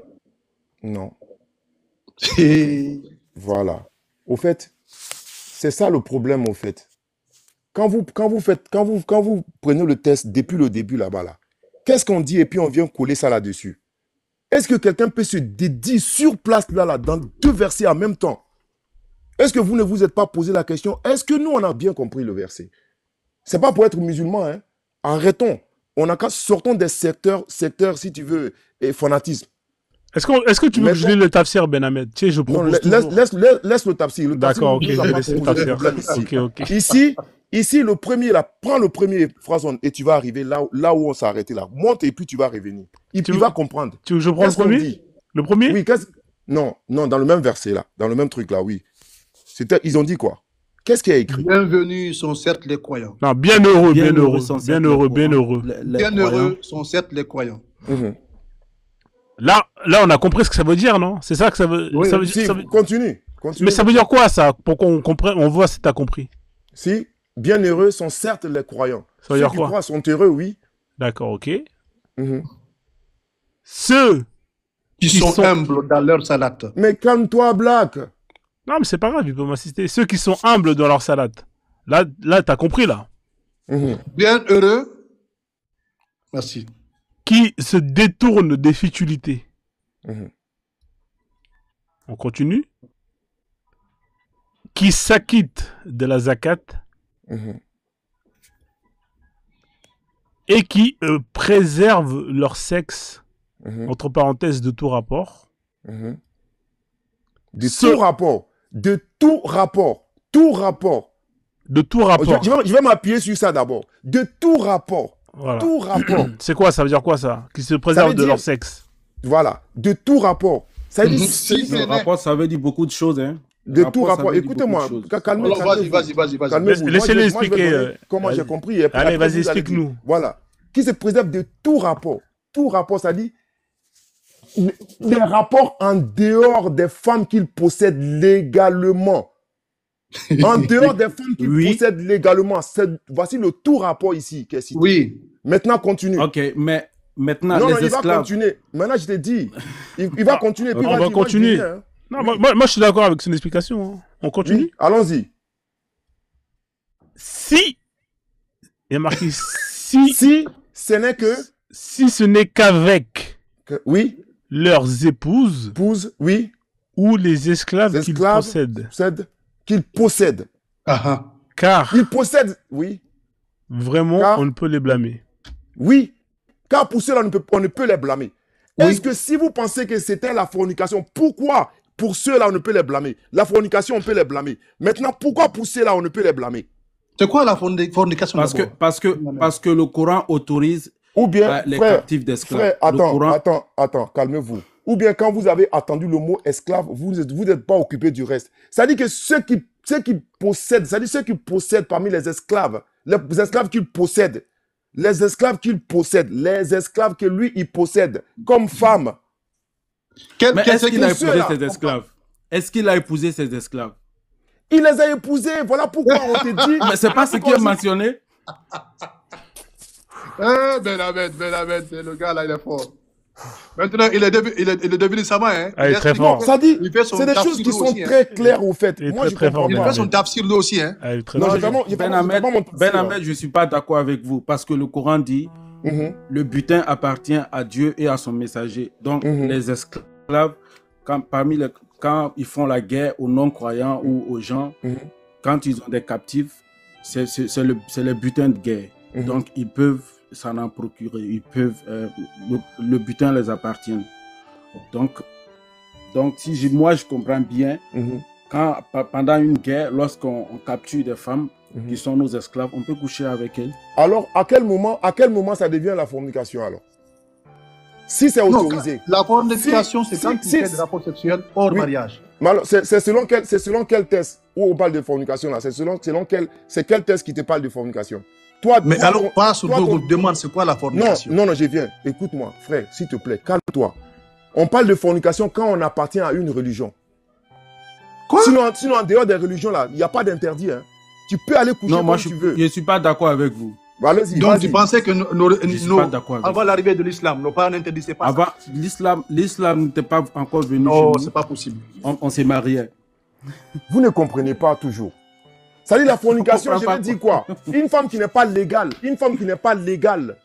Voilà. Au fait, c'est ça le problème, au fait. Quand vous prenez le test depuis le début là-bas, là, qu'est-ce qu'on dit et puis on vient coller ça là-dessus? Est-ce que quelqu'un peut se dédier sur place là, dans deux versets en même temps? Est-ce que vous ne vous êtes pas posé la question, est-ce que nous, on a bien compris le verset? C'est pas pour être musulman, hein. Arrêtons. Sortons des secteurs, si tu veux, et fanatisme. Est-ce que tu veux que je lise le tafsir, Ben Ahmed? Tu sais, je propose laisse le tafsir. D'accord, ok, je vais laisser le tafsir. Ok. Ici, le premier, là, prends le premier phrase et tu vas arriver là où on s'est arrêté, là. Monte et puis tu vas revenir. Il va comprendre. Tu veux que je prends le premier? Le premier? Oui, non, dans le même verset, là. Dans le même truc, là, oui. Ils ont dit quoi? Qu'est-ce qu'il y a écrit? Bienvenus sont certes les croyants. Non, bienheureux sont certes les croyants. Là, on a compris ce que ça veut dire, non? C'est ça que ça veut, oui, ça veut dire. Continue. Mais ça veut dire quoi, ça? Pour qu'on comprenne, on voit si t'as compris. Si, bienheureux sont certes les croyants. Ça veut dire quoi? Ceux qui croient sont heureux, oui. D'accord, ok. Ceux qui sont humbles dans leur salade. Mais calme-toi, Black. Non, mais c'est pas grave, il peut m'assister. Ceux qui sont humbles dans leur salade. Là, t'as compris, là. Bien heureux. Merci. Qui se détournent des futilités. On continue. Qui s'acquittent de la zakat. Et qui préservent leur sexe, entre parenthèses, de tout rapport. Tout rapport. De tout rapport. Tout rapport. De tout rapport. Je vais m'appuyer sur ça d'abord. De tout rapport. Voilà. Tout rapport. C'est quoi? Ça veut dire quoi, ça? Qui se préservent de leur sexe. Voilà. De tout rapport. Ça veut dire... Le rapport, ça veut dire beaucoup de choses, hein. De tout rapport. Écoutez-moi. Vas-y. Laissez-les expliquer. Comment j'ai compris. Allez, vas-y, explique-nous. Voilà. Qui se préserve de tout rapport. Tout rapport, ça dit les rapports en dehors des femmes qu'ils possèdent légalement. En dehors des femmes qu'ils possèdent légalement. Voici le tout rapport ici qui est cité. Oui. Maintenant, continue. Ok, mais maintenant, non, les il esclaves... va continuer. Maintenant, je t'ai dit. Il va continuer. On va continuer. Non, moi, je suis d'accord avec son explication. Hein. On continue. Oui, allons-y. Si, il y a marqué si, Si ce n'est que... si ce n'est qu'avec Oui, leurs épouses épouse, oui, ou les esclaves qu'ils esclaves, possèdent. qu'il possède. Car Il possède, oui, vraiment, Car- on ne peut les blâmer. oui. Car pour cela, on ne peut les blâmer. Oui. Est-ce que si vous pensez que c'était la fornication, pourquoi pour ceux-là, on ne peut les blâmer? La fornication, on peut les blâmer. Maintenant, pourquoi pour ceux-là, on ne peut les blâmer? C'est quoi la fornication Parce que le Coran autorise Ou bien, les frère, captifs d'esclaves. frère, Le Coran- attends, calmez-vous. Ou bien quand vous avez attendu le mot esclave, vous n'êtes pas occupé du reste. Ça dit que ceux qui possèdent, ça dit ceux qui possèdent parmi les esclaves qu'ils possèdent, les esclaves que lui, il possède, comme femme. Mais est-ce qu'il a pour épousé ceux-là. ses esclaves? Est-ce qu'il a épousé ses esclaves? Il les a épousés, voilà pourquoi on te dit... Mais c'est pas ce qui est mentionné. Ben Ahmed, le gars là, il est fort. Maintenant, il est devenu savant. Hein. Ah, il est très fort. Ça dit, Il fait son c'est des tafsir choses qui lui sont aussi, hein. très claires au fait. Il est Moi, très, je très comprends fort, Il pas. fait son tafsir lui aussi. Hein. Ah, il est très Non, fort. j'ai vraiment- j'ai Ben vraiment- j'ai Ahmed, vraiment mon Ben tafsir. Ahmed, je ne suis pas d'accord avec vous parce que le Coran dit Mhm. le butin appartient à Dieu et à son messager. Donc, Mhm. les esclaves, quand ils font la guerre aux non-croyants ou aux gens, Mhm. quand ils ont des captifs, c'est le butin de guerre. Mhm. Donc, ils peuvent s'en en procurer. Ils peuvent, le butin les appartient. Donc si moi je comprends bien, Mhm. pendant une guerre, lorsqu'on capture des femmes Mhm. qui sont nos esclaves, on peut coucher avec elles. Alors, à quel moment ça devient la fornication alors? Si c'est Non, autorisé. la fornication, c'est quand tu si- fais des rapports sexuels hors Oui. mariage. Mais alors, c'est selon quel test où on parle de fornication là? C'est quel test qui te parle de fornication? Toi, Mais toi, alors, ton- pas sur toi, deux, ton- on te demande c'est quoi la fornication. Non, je viens. Écoute-moi, frère, s'il te plaît, calme-toi. On parle de fornication quand on appartient à une religion. Quoi? Sinon, en dehors des religions là, il n'y a pas d'interdit. Hein. Tu peux aller coucher Non, moi comme tu veux. je suis pas d'accord avec vous. Allez-y, Donc, vas-y. tu pensais que Je suis pas d'accord avec avant vous. l'arrivée de l'islam, nos parents n'interdisaient pas Avant, l'islam n'était pas encore venu ça. chez Non, nous. c'est pas possible. On s'est mariés. Vous ne comprenez pas toujours. Ça dit la fornication, On je comprend veux pas. dire quoi? Une femme qui n'est pas légale. Une femme qui n'est pas légale.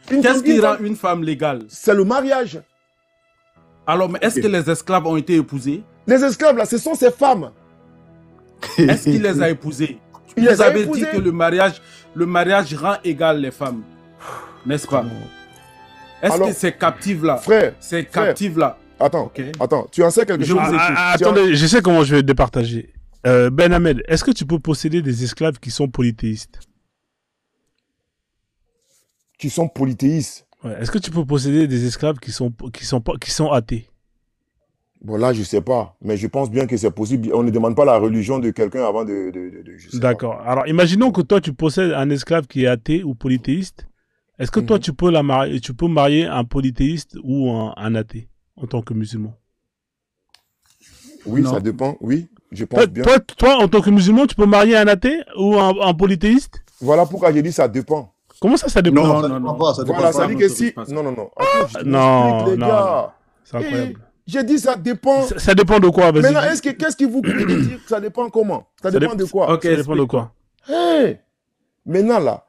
Qu'est-ce qui rend une femme légale? C'est le mariage. Alors, mais est-ce que les esclaves ont été épousés? Les esclaves, là, ce sont ces femmes. Est-ce qu'il les a épousés? Il les Vous a avez épousés. dit que le mariage rend égal les femmes. N'est-ce pas? Est-ce Alors, que ces captives-là, Frère, attends, Ok. attends, tu en sais quelque Je chose? vous écoute. Attendez, je sais comment je vais départager. Ben Ahmed, est-ce que tu peux posséder des esclaves qui sont polythéistes? Qui sont polythéistes. Ouais. Est-ce que tu peux posséder des esclaves qui sont athées? Bon, là, je sais pas. Mais je pense bien que c'est possible. On ne demande pas la religion de quelqu'un avant je sais pas. D'accord. Alors, imaginons que toi, tu possèdes un esclave qui est athée ou polythéiste. Est-ce que toi, tu peux marier un polythéiste ou un athée en tant que musulman? Oui, Non. ça dépend. Oui, je pense bien. Toi, en tant que musulman, tu peux marier un athée ou un polythéiste? Voilà pourquoi j'ai dit ça dépend. Comment ça dépend? Non, Non, ça non, dépend non. pas, ça dépend Voilà, pas. ça dit non, que ça si... se passe pas. Non. Attends, je Non, t'explique, les non, gars. C'est incroyable. J'ai dit ça dépend. Ça dépend de quoi? Vas-y. Maintenant, qu'est-ce qui vous plaît de dire que ça dépend comment? Ça dépend de quoi? Ok, Ça dépend de explique. quoi? Hey! Maintenant, là,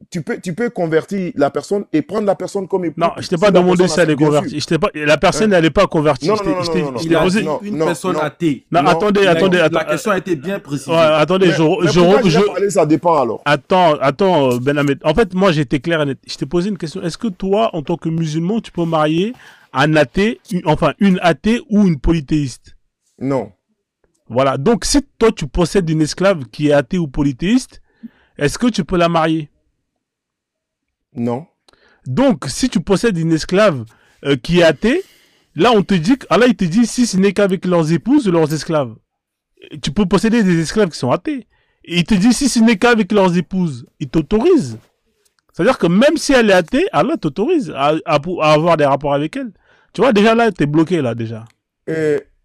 tu peux convertir la personne et prendre la personne comme époux. Non, je t'ai Si pas la demandé personne si elle est bien sûr. convertie. La personne n'allait pas convertie. Non, Je t'ai- non, je t'ai- non, non, je non, t'ai Il a posé- dit non, une non, personne non. athée. Non, Non, attendez. La question a été bien précisée. Ouais, attendez, Mais pourquoi j'ai pas parlé, ça dépend alors. Attends, Ben Ahmed. En fait, moi, j'étais clair et net. Je t'ai posé une question. Est-ce que toi, en tant que musulman, tu peux marier un athée, une athée ou une polythéiste? Non. Voilà. Donc, si toi, tu possèdes une esclave qui est athée ou polythéiste, est-ce que tu peux la marier? Non. Donc, si tu possèdes une esclave qui est athée, là, il te dit si ce n'est qu'avec leurs épouses ou leurs esclaves. Tu peux posséder des esclaves qui sont athées. Et il te dit si ce n'est qu'avec leurs épouses, il t'autorise. C'est-à-dire que même si elle est athée, Allah t'autorise à avoir des rapports avec elle. Tu vois, déjà là, t'es bloqué, là, déjà.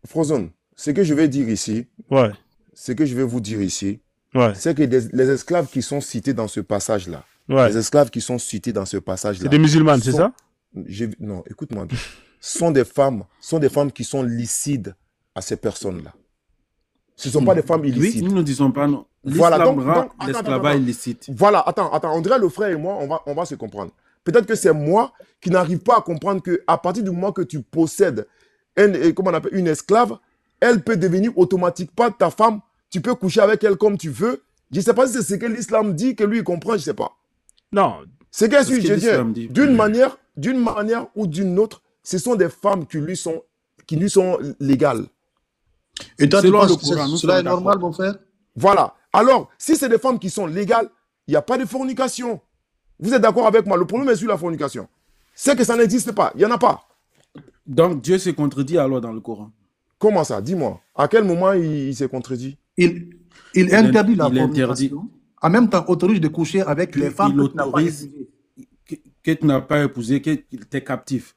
Frozen, ce que je vais dire ici, Ouais, ce que je vais vous dire ici, ouais, c'est que les esclaves qui sont cités dans ce passage-là, ouais. les esclaves qui sont cités dans ce passage-là, C'est des musulmanes, c'est sont- ça? Non, écoute-moi bien. sont des femmes qui sont licites à ces personnes-là. Ce ne sont pas des femmes Oui, illicites. nous ne disons pas non. Voilà, L'islam donc, rend attends, l'esclavage attends. illicite. Voilà, attends, on dirait le frère et moi, on va se comprendre. Peut-être que c'est moi qui n'arrive pas à comprendre qu'à partir du moment que tu possèdes comment on appelle, une esclave, elle peut devenir automatiquement ta femme, tu peux coucher avec elle comme tu veux. Je ne sais pas si c'est ce que l'islam dit, que lui il comprend, je ne sais pas. Non, C'est que C'est ce que je l'islam dis, dit. d'une manière ou d'une autre, ce sont des femmes qui lui sont légales. Et toi, tu Selon penses le que Coran, nous cela sommes est normal, d'accord. mon frère? Voilà. Alors, si c'est des femmes qui sont légales, il n'y a pas de fornication. Vous êtes d'accord avec moi? Le problème est sur la fornication. C'est que ça n'existe pas. Il n'y en a pas. Donc Dieu se contredit alors dans le Coran. Comment ça? Dis-moi. À quel moment il s'est contredit? Il interdit la il interdit. fornication. En même temps, autorise de coucher avec les femmes Il que tu n'as pas autorise épousées. que tu n'as pas épousé, que tu es captif.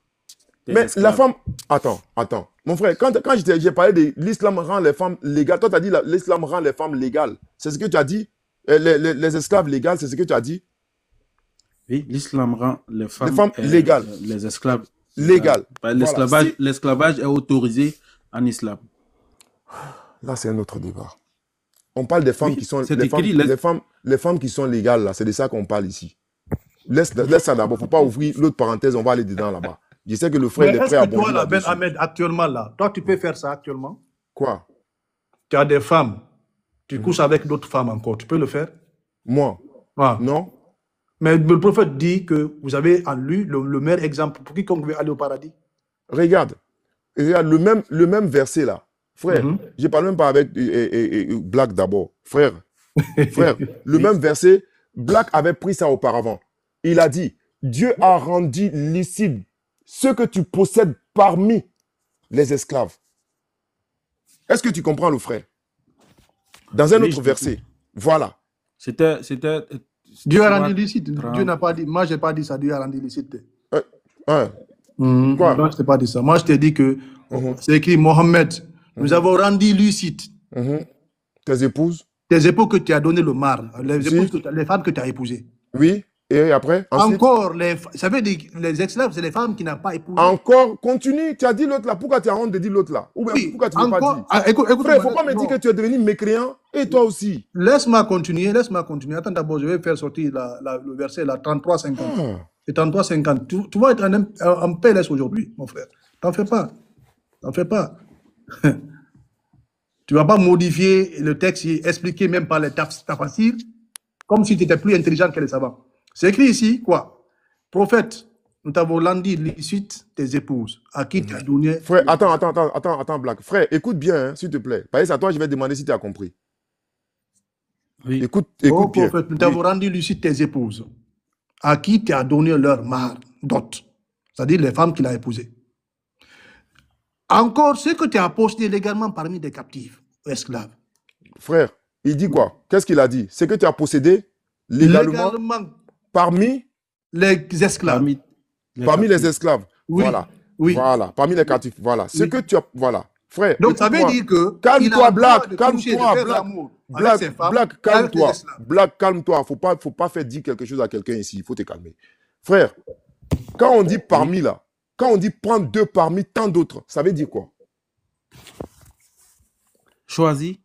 T'es Mais esclave. la femme... Attends. Mon frère, quand j'ai parlé de l'islam rend les femmes légales, toi tu as dit l'islam rend les femmes légales. C'est ce que tu as dit? Les esclaves légales, c'est ce que tu as dit? Oui, l'islam rend les femmes, femmes légales. les esclaves Légales. Bah, Voilà. l'esclavage est autorisé en islam. Là, c'est un autre débat. On parle des femmes Oui, qui sont... c'est Les écrit, femmes qui sont légales, là, c'est de ça qu'on parle ici. Laisse ça d'abord. Il ne faut pas ouvrir l'autre parenthèse, on va aller dedans là-bas. Je sais que le frère Mais il est est-ce prêt à que toi, bondir là, Ben là-dessus. Ahmed, actuellement, là, toi, tu peux faire ça actuellement? Quoi? Tu as des femmes, tu couches avec d'autres femmes encore, tu peux le faire? Moi? Ah. Non? Mais le prophète dit que vous avez en lui le meilleur exemple pour quiconque veut aller au paradis. Regarde le même verset là. Frère, je parle même pas avec Black d'abord. Frère, le même verset, Black avait pris ça auparavant. Il a dit, Dieu a rendu licite ce que tu possèdes parmi les esclaves. Est-ce que tu comprends le frère? Dans un Oui, autre je verset. Voilà. C'était Dieu a Surat rendu licite. 30. Dieu n'a pas dit, moi, je n'ai pas dit ça, Dieu a rendu licite. Hein? Quoi? Non, je t'ai pas dit ça. Moi, je t'ai dit que Mhm. c'est écrit Mohammed. Nous avons rendu licite Mhm. Tes épouses? tes époux que tu as donné le mar, les, Si. épouses les femmes que tu as épousées. Oui. Et après? Ensuite? Encore, ça veut dire les esclaves, c'est les femmes qui n'ont pas épousé. Encore, continue. Tu as dit l'autre là. Pourquoi tu as honte de dire l'autre là? Ou bien Oui, pourquoi tu ne veux pas encore. dire? Ah, écoute, Frère, il ne faut pas me non. dire que tu es devenu mécréant. Et toi aussi. Laisse-moi continuer. Attends d'abord, je vais faire sortir le verset, la 33-50. Ah. Et 33-50. Tu vas être en PLS aujourd'hui, mon frère. T'en fais pas. Tu vas pas modifier le texte et expliquer même par les tafassirs comme si tu étais plus intelligent que les savants. C'est écrit ici, quoi? Prophète, nous t'avons rendu licite tes épouses, à qui tu as donné... Frère, attends, Black. Frère, écoute bien, hein, s'il te plaît. Par exemple, à toi, je vais demander si tu as compris. Oui. Écoute Oh, bien. prophète, nous t'avons rendu licite tes épouses, à qui tu as donné leur mare, dot. C'est-à-dire les femmes qu'il a épousées. Encore ce que tu as posté légalement parmi des captifs, esclaves. Frère, il dit quoi? Qu'est-ce qu'il a dit? C'est que tu as possédé légalement parmi les esclaves. Parmi les esclaves. Oui. Voilà. Oui. Voilà. Parmi les captifs. Voilà. Ce Oui. que tu as. Voilà. Frère. Donc ça veut écoute-moi. dire que. Calme-toi, Black. Calme-toi, Black. Black, calme-toi. Black, calme-toi. Faut pas faire dire quelque chose à quelqu'un ici. Il faut te calmer. Frère, quand on dit parmi là, quand on dit prendre deux parmi tant d'autres, ça veut dire quoi? Choisis.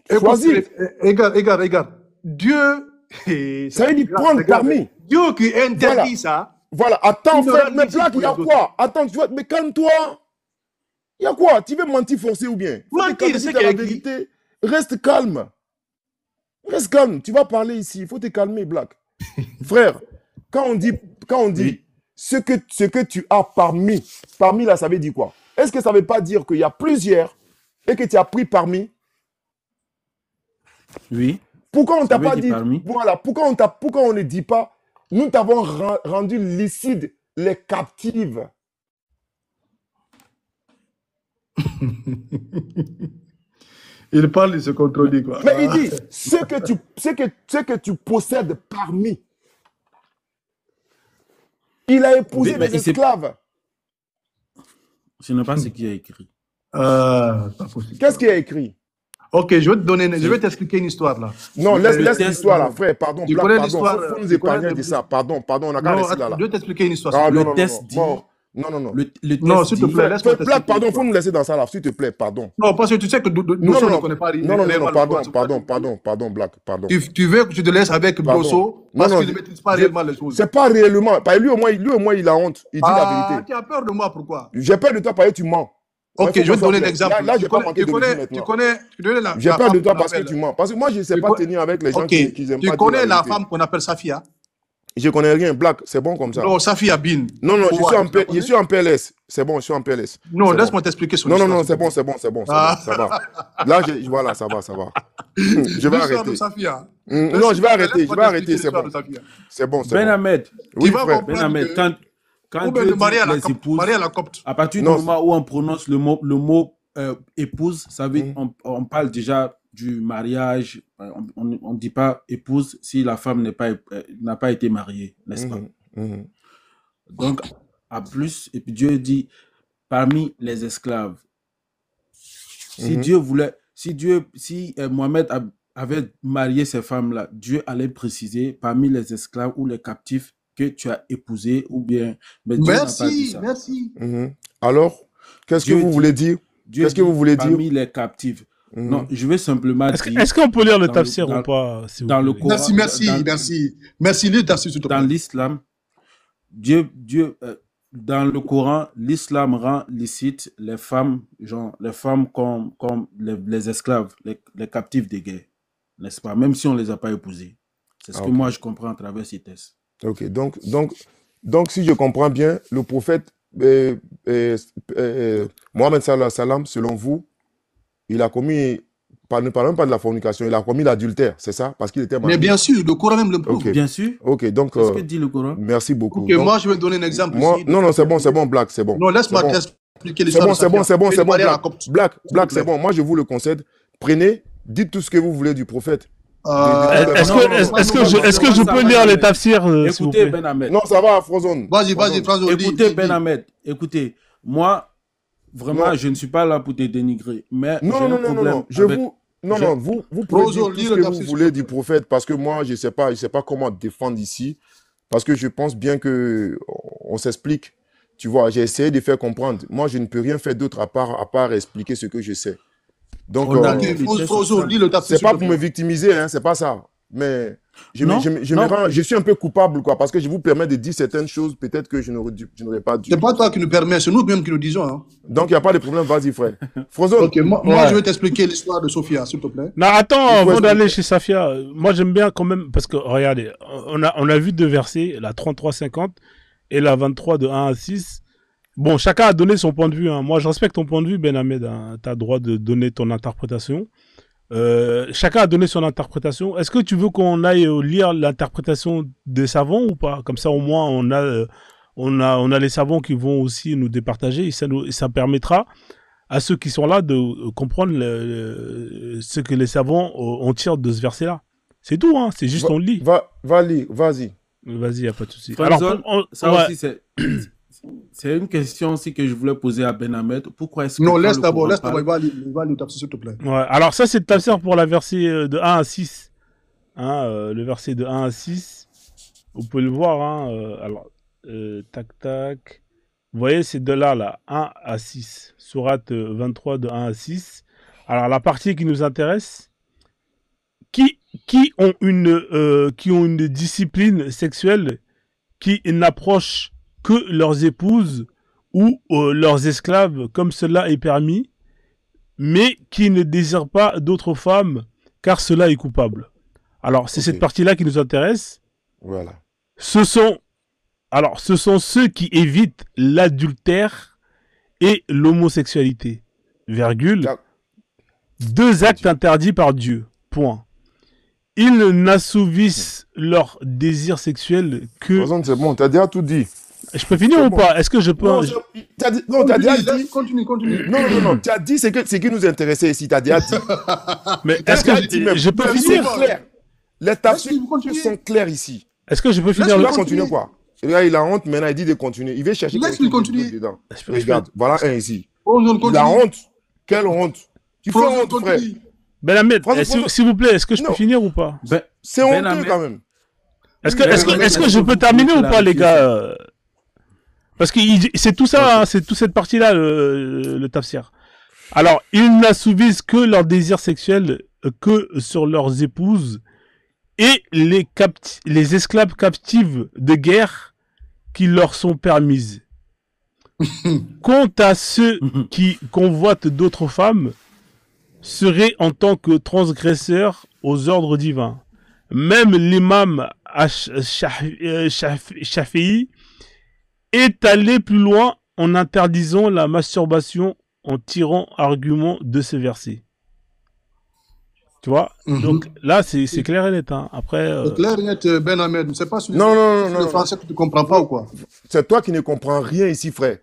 Choisis. Regarde. Dieu. Ça veut dire prendre parmi. Dieu qui interdit Voilà. ça. Voilà, attends, Il frère, aura mais dit Black, pour il y a les autres. quoi? Attends, mais calme-toi. Il y a quoi? Tu veux mentir forcer ou bien? Faut te Mentir, calmer, c'est si t'as la qu'il y a écrit. vérité. Reste calme. Reste calme. Tu vas parler ici. Il faut te calmer, Black. Frère, quand on dit Oui. ce que tu as parmi là, ça veut dire quoi? Est-ce que ça ne veut pas dire qu'il y a plusieurs et que tu as pris parmi? Oui. Pourquoi on Ça t'a veut pas dire dit? parmi. Voilà, pourquoi on ne dit pas, nous t'avons rendu licite les captives? Il parle, il se contredit, quoi. Mais il dit, ce que tu possèdes parmi. Il a épousé Oui, mais des il s'est- esclaves. Ce n'est pas ce qui est écrit. Pas possible. Qu'est-ce qu'il a écrit? Ok, je vais t'expliquer une histoire là. Non, laisse Le texte- l'histoire là, frère, pardon. Tu Black, connais pardon, l'histoire, faut nous tu connais épargner le- de ça. Pardon, on n'a qu'à Non, rester là. je vais t'expliquer une histoire. Ah, Le non, test dit- Bon, Non, non, non. Le Non, texte s'il te dit... plaît, laisse-moi Black, t'expliquer pardon, il faut l'histoire. nous laisser dans ça là, s'il te plaît, pardon. Non, parce que tu sais que Non, Dosso non, ne non. connaît pas Non, non, non, réellement non, le pardon, Coran, c'est pour ça que pardon, Black, pardon. tu veux que je te laisse avec Pardon. Dosso Non, parce non, qu'il ne maîtrise pas je- réellement les choses. c'est pas réellement. Lui au moins, il a honte. Il dit la Ah, vérité. tu as peur de moi, pourquoi? J'ai peur de toi parce que tu mens. Ouais, Ok, faut je vais qu'on te donner soit l'exemple. clair. Là, j'ai pas manqué de vérité tu maintenant. connais la J'ai peur de femme toi qu'on parce que appelle. tu mens. Parce que moi, je ne sais Tu pas co- tenir avec les gens Ok, qui n'aiment pas tu dire connais la la vérité. femme qu'on appelle Safia? Je connais rien. Black, c'est bon comme ça. Non, Safia Bin. Non, non, je Ouais, suis en tu la je suis en PLS. C'est bon, je suis en PLS. Non, C'est laisse-moi bon. t'expliquer son Non, non, histoire. non, s'il te plaît. c'est bon, Ah. ça va. Là, voilà, ça va. Je vais L'histoire arrêter. de Safia. Non, je vais arrêter, Laisse-moi t'expliquer c'est l'histoire bon. de Safia. C'est bon, c'est Ben bon. Ahmed, Oui, Tu vas frère. comprendre Ben Ahmed, que- quand Ou bien Dieu de dit marier à la les copte. épouses, Marier à la copte. à partir Non, du moment où on prononce le mot épouse, ça veut, Mhm. on parle déjà du mariage. On ne dit pas épouse si la femme n'a pas été mariée, n'est-ce pas? Mhm. Donc, à plus, et puis Dieu dit, parmi les esclaves, si Mhm. Dieu voulait, si Mohamed avait marié ces femmes-là, Dieu allait préciser parmi les esclaves ou les captifs que tu as épousé, ou bien, mais Dieu n'a pas dit Merci, ça. merci. Mhm. Alors, qu'est-ce que Dieu vous dit- voulez dire? Dieu Qu'est-ce que dit vous voulez dire? parmi les captifs. Mhm. Non, je vais simplement dire, Est-ce qu'on peut lire le dans tafsir le- ou pas, s'il vous dans le plaît? Coran, Merci. Merci, lis le tafsir, s'il te dans plaît. l'islam, dans le Coran, l'islam rend licite les femmes, comme les esclaves, les captifs de guerre, n'est-ce pas? Même si on ne les a pas épousés. C'est ce Ah, que ok. moi je comprends à travers ces textes. Ok, donc, si je comprends bien, le prophète Mohammed sallallahu alayhi wa sallam, selon vous, il a commis, ne parlons même pas de la fornication, il a commis l'adultère, c'est ça? Parce qu'il était Mais marié. bien sûr, le Coran même le prouve. Ok. Bien sûr, Ok, donc, c'est ce que dit le Coran. merci beaucoup. Ok, Donc, moi, je vais te donner un exemple moi, ici. non, c'est bon, Black, c'est bon. Non, laisse-moi C'est bon. t'expliquer C'est l'histoire bon, de Safia. c'est bon, Et de marier à la Black. copte. Black, S'il te plaît. c'est bon. Moi, je vous le concède. Prenez, dites tout ce que vous voulez du prophète. Est-ce non, non, est-ce que je peux lire les tafsirs, s'il vous Écoutez, plaît? Ben Ahmed. Non, ça va, Frozone. Vas-y, François. Écoutez, Ben Ahmed. Écoutez, moi, vraiment, Non. je ne suis pas là pour te dénigrer. Mais j'ai Non, un non, non, problème non. avec- Vous pouvez Rozo, dire tout lis ce le que vous tafsir, voulez s'il te du plaît. prophète parce que moi, je sais pas comment défendre ici. Parce que je pense bien que on s'explique. Tu vois, j'ai essayé de faire comprendre. Moi, je ne peux rien faire d'autre à part expliquer ce que je sais. Donc, On a Ok, lu- François, lis le tafsir. c'est s'il pas te pour plaît. me victimiser, hein, c'est pas ça. Mais Non, non. je suis un peu coupable, quoi, parce que je vous permets de dire certaines choses, peut-être que je n'aurais pas dû. C'est pas toi qui nous permets, c'est nous même qui nous disons. Hein. Donc, il n'y a pas de problème, vas-y, frère. Frozone, Ok, moi, Ouais. je vais t'expliquer l'histoire de Sophia, s'il te plaît. Non, attends, Il faut avant expliquer. d'aller chez Safia, moi j'aime bien quand même, parce que regardez, on a vu deux versets, la 33-50 et la 23 de 1 à 6. Bon, chacun a donné son point de vue. Hein. Moi, je respecte ton point de vue, Ben Ahmed. Hein. Tu as le droit de donner ton interprétation. Chacun a donné son interprétation. Est-ce que tu veux qu'on aille lire l'interprétation des savants ou pas? Comme ça, au moins, on a les savants qui vont aussi nous départager et ça permettra à ceux qui sont là de comprendre ce que les savants en tirent de ce verset-là. C'est tout, hein. C'est juste on le lit. va lire, vas-y. Vas-y, y a pas de souci. Fanzone, ça ouais. aussi, c'est une question aussi que je voulais poser à Ben Ahmed. Pourquoi est-ce que Non, quand laisse le d'abord, Coran il parle- va lire le tafsir, s'il te plaît. Ouais, alors ça c'est le tafsir pour la verset de 1 à 6. Hein, le verset de 1 à 6. Vous pouvez le voir. Hein, alors, tac. Vous voyez, c'est de là, 1 à 6. Sourate 23 de 1 à 6. Alors la partie qui nous intéresse, qui ont une discipline sexuelle qui n'approche que leurs épouses ou leurs esclaves comme cela est permis, mais qui ne désirent pas d'autres femmes, car cela est coupable. Alors, c'est Ok. cette partie-là qui nous intéresse. Voilà. Ce sont ceux qui évitent l'adultère et l'homosexualité. Virgule. D'ac- Deux actes interdits par Dieu. Point. Ils n'assouvissent leur désir sexuel que... Frozone, c'est bon, t'as déjà tout dit. Je peux finir C'est ou bon. pas? Est-ce que je peux... Non, t'as déjà dit. Continue. Non, tu as dit ce qui nous intéressait ici, t'as déjà dit. Mais T'as est-ce déjà dit que même. je peux C'est finir? clair. Les tafsirs Laisse-le continuer. sont clairs ici. Est-ce que je peux finir Il le... va continuer quoi? Regarde, il a honte, maintenant il dit de continuer. Il veut chercher Laisse-lui quelque chose continuer. dedans. Je peux- Regarde, voilà un ici. On Il a continue. honte. Quelle honte. Tu fais François, honte, frère. continue. Ben Ahmed, Franchement, s'il vous plaît, est-ce que je peux non. finir ou pas? C'est Ben honteux Ahmed. quand même. Est-ce que je peux Ahmed, terminer ou pas, les gars? Parce que c'est tout ça, hein, c'est toute cette partie-là, le tafsir. Alors, ils n'assouvissent que leurs désirs sexuels que sur leurs épouses et les esclaves captives de guerre qui leur sont permises. Quant à ceux qui convoitent d'autres femmes, seraient en tant que transgresseurs aux ordres divins. Même l'imam Shafi'i est allé plus loin en interdisant la masturbation en tirant argument de ces versets. Tu vois? Donc là, c'est clair et net. Hein. Après, C'est clair et net, Ben Ahmed. C'est pas sur Non, le français que tu comprends pas ou quoi? C'est toi qui ne comprends rien ici, frère.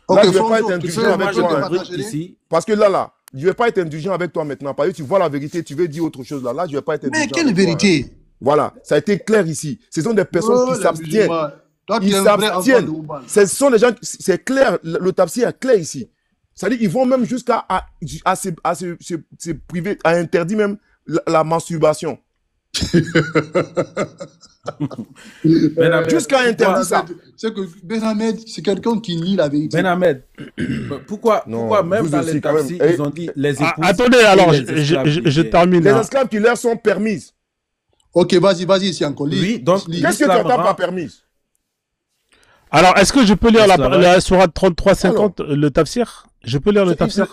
Ok, Là, je vais Fonzo, pas être tu indulgent fais avec moi, je toi. te Hein. partage ici. Parce que là, je vais pas être indulgent avec toi maintenant. Parce que tu vois la vérité, tu veux dire autre chose là. Là, je vais pas être indulgent. Mais quelle avec toi, hein. vérité? Voilà, ça a été clair ici. Ce sont des personnes Oh, qui les s'abstiennent. musulmans. Toi, tu Ils es un vrai enfant de s'abstiennent. Ouban. Ce sont des gens, c'est clair, le tafsir est clair ici. C'est-à-dire ils vont même jusqu'à se priver, à interdire même la masturbation. Jusqu'à interdire ça. C'est que Ben Ahmed, c'est quelqu'un qui nie la vérité. Ben Ahmed, pourquoi même vous dans aussi, les quand même. tafsirs, Et- ils ont dit les épouses. attendez, et alors, les esclaves je qui- termine. Les Hein. esclaves qui leur sont permises. Ok, vas-y, c'est encore. Lis. Oui, donc, Lis. Qu'est-ce que tu L'islam n'entends pas rend- permise? Alors, est-ce que je peux lire L'esclavage. la sourate 33-50, le tafsir? Je peux lire le tafsir?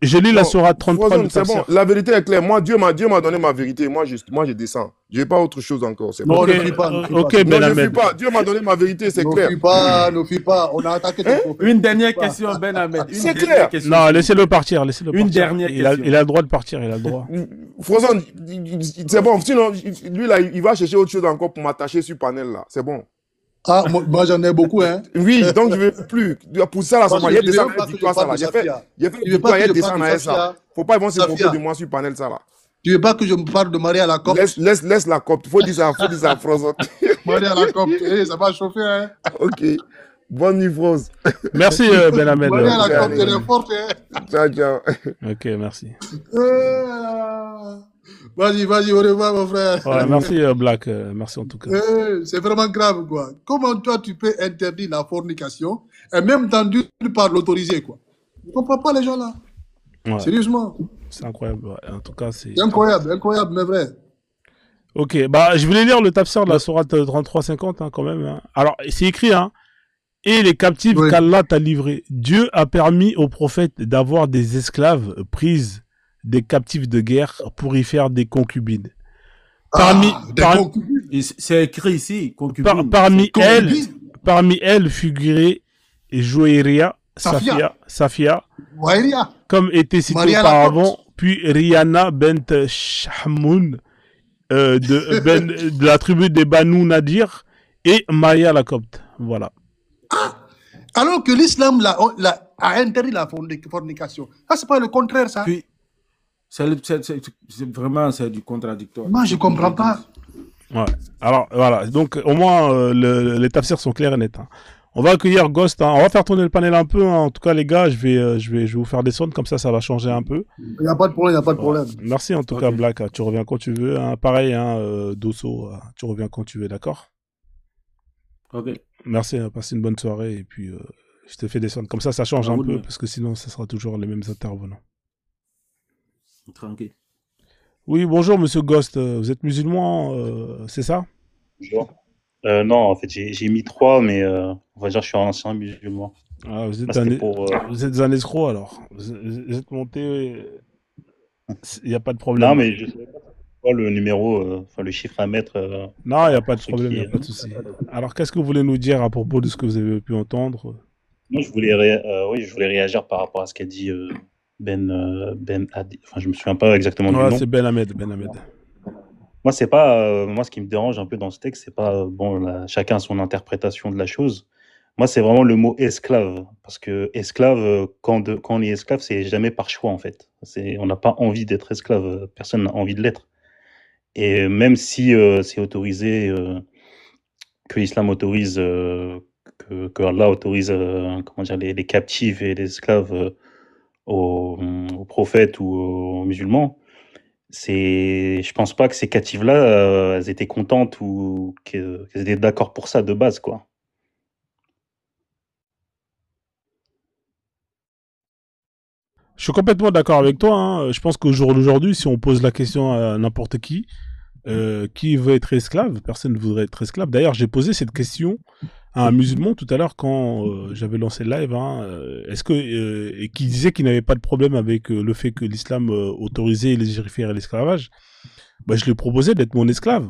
Je lis la Non, sourate 33, Frozone, le c'est tafsir. bon. La vérité est claire. Moi, Dieu m'a donné ma vérité. Moi, je descends. Je n'ai pas autre chose encore. C'est bon. Non, Ok, ne fuis pas. Ne fuis ok, pas. Ben Non, je ne Ahmed. fuis pas. Dieu m'a donné ma vérité, c'est Ne clair. fuis pas, ne fuis pas. On a attaqué ton prophète. Une dernière question, Ben Ahmed. Une C'est dernière clair. question. Non, laissez-le partir, laissez-le Une partir. dernière Il a question. le droit de partir, il a le droit. Frozone, c'est bon. Sinon, lui, là, il va chercher autre chose encore pour m'attacher sur panel, là. C'est bon. Ah, moi j'en ai beaucoup, hein. Oui, donc je ne veux plus. Pour ça, là, Parce il que y a tu des veux gens pas que qui je victoire, ça, parle là. de Il a fait Safia. des Tu veux pas victoires, il y a que je des parle gens de à ça. Safia. Faut pas, ils vont se Safia. moquer de moi sur panel, ça, là. Tu veux pas que je me parle de Marie à la copte? Laisse la copte. Faut dire ça, Frozone. Marie à la copte, ça va chauffer, hein. Ok. Bonne nuit, Froz. Merci, Ben Ahmed. Marie à la Allez. copte, elle est forte, hein. Ciao, ciao. Ok, merci. Vas-y, au revoir, mon frère. Ouais, merci, Black. Merci en tout cas. C'est vraiment grave, quoi. Comment toi, tu peux interdire la fornication et même tendu par l'autoriser, quoi? Je ne comprends pas les gens, là. Ouais, Sérieusement. c'est incroyable. Ouais. En tout cas, c'est. C'est incroyable, mais vrai. Ok, bah, je voulais lire le tafsir de la sourate 33-50, hein, quand même. Hein. Alors, c'est écrit, hein. Et les captifs Oui. qu'Allah t'a livrés. Dieu a permis aux prophètes d'avoir des esclaves prises des captifs de guerre pour y faire des concubines. Des concubines. Et c'est écrit ici, concubine. Parmi elles figurait Jouairia, Safia, Wairia. comme était cité Maria auparavant, Laporte. puis Rihanna bent Shahmoun de la tribu des Banu Nadir et Maria la Copte. Voilà. Alors que l'islam a interdit la fornication. Ça, c'est pas le contraire, ça. Puis, c'est vraiment du contradictoire. Moi, je comprends pas. Ouais. Alors, voilà. Donc, au moins, les tafsirs sont clairs et nets. Hein. On va accueillir Ghost. Hein. On va faire tourner le panel un peu. Hein. En tout cas, les gars, je vais vous faire descendre. Comme ça va changer un peu. Il n'y a pas de problème, Merci en tout cas, Black. Tu reviens quand tu veux. Hein. Pareil, hein, Dosso, tu reviens quand tu veux, d'accord? Ok. Merci, passez une bonne soirée. Et puis, je te fais descendre. Comme ça change un peu. bien. Parce que sinon, ça sera toujours les mêmes intervenants. Tranquille. Oui, bonjour, monsieur Ghost. Vous êtes musulman, c'est ça? Bonjour. Non, en fait, j'ai mis 3, mais on va dire que je suis un ancien musulman. Ah, vous Bah, c'était pour, vous êtes un escroc alors. Vous êtes monté. Il n'y a pas de problème. Non, mais je sais pas quoi le numéro, enfin le chiffre à mettre. Non, il n'y a pas de ce problème, qui il n'y est- a pas de souci. Alors, qu'est-ce que vous voulez nous dire à propos de ce que vous avez pu entendre? Moi, je voulais réagir par rapport à ce qu'a dit Ben Hadi. Enfin, je me souviens pas exactement du Ouais, nom. c'est Ben Ahmed. Ben Ahmed. Moi, c'est pas moi ce qui me dérange un peu dans ce texte, c'est pas chacun a son interprétation de la chose. Moi, c'est vraiment le mot esclave, parce que esclave, quand on est esclave, c'est jamais par choix en fait. On n'a pas envie d'être esclave, personne n'a envie de l'être. Et même si c'est autorisé, que l'islam autorise, que Allah autorise, comment dire, les captifs et les esclaves aux prophètes ou aux musulmans, je pense pas que ces captives-là, elles étaient contentes ou qu'elles étaient d'accord pour ça de base, quoi. Je suis complètement d'accord avec toi. Hein. Je pense qu'au jour d'aujourd'hui, si on pose la question à n'importe qui veut être esclave, personne ne voudrait être esclave. D'ailleurs, j'ai posé cette question à un musulman tout à l'heure quand j'avais lancé le live. Hein, et qui disait qu'il n'avait pas de problème avec le fait que l'islam autorisait et légiférait l'esclavage. Bah, je lui ai proposé d'être mon esclave,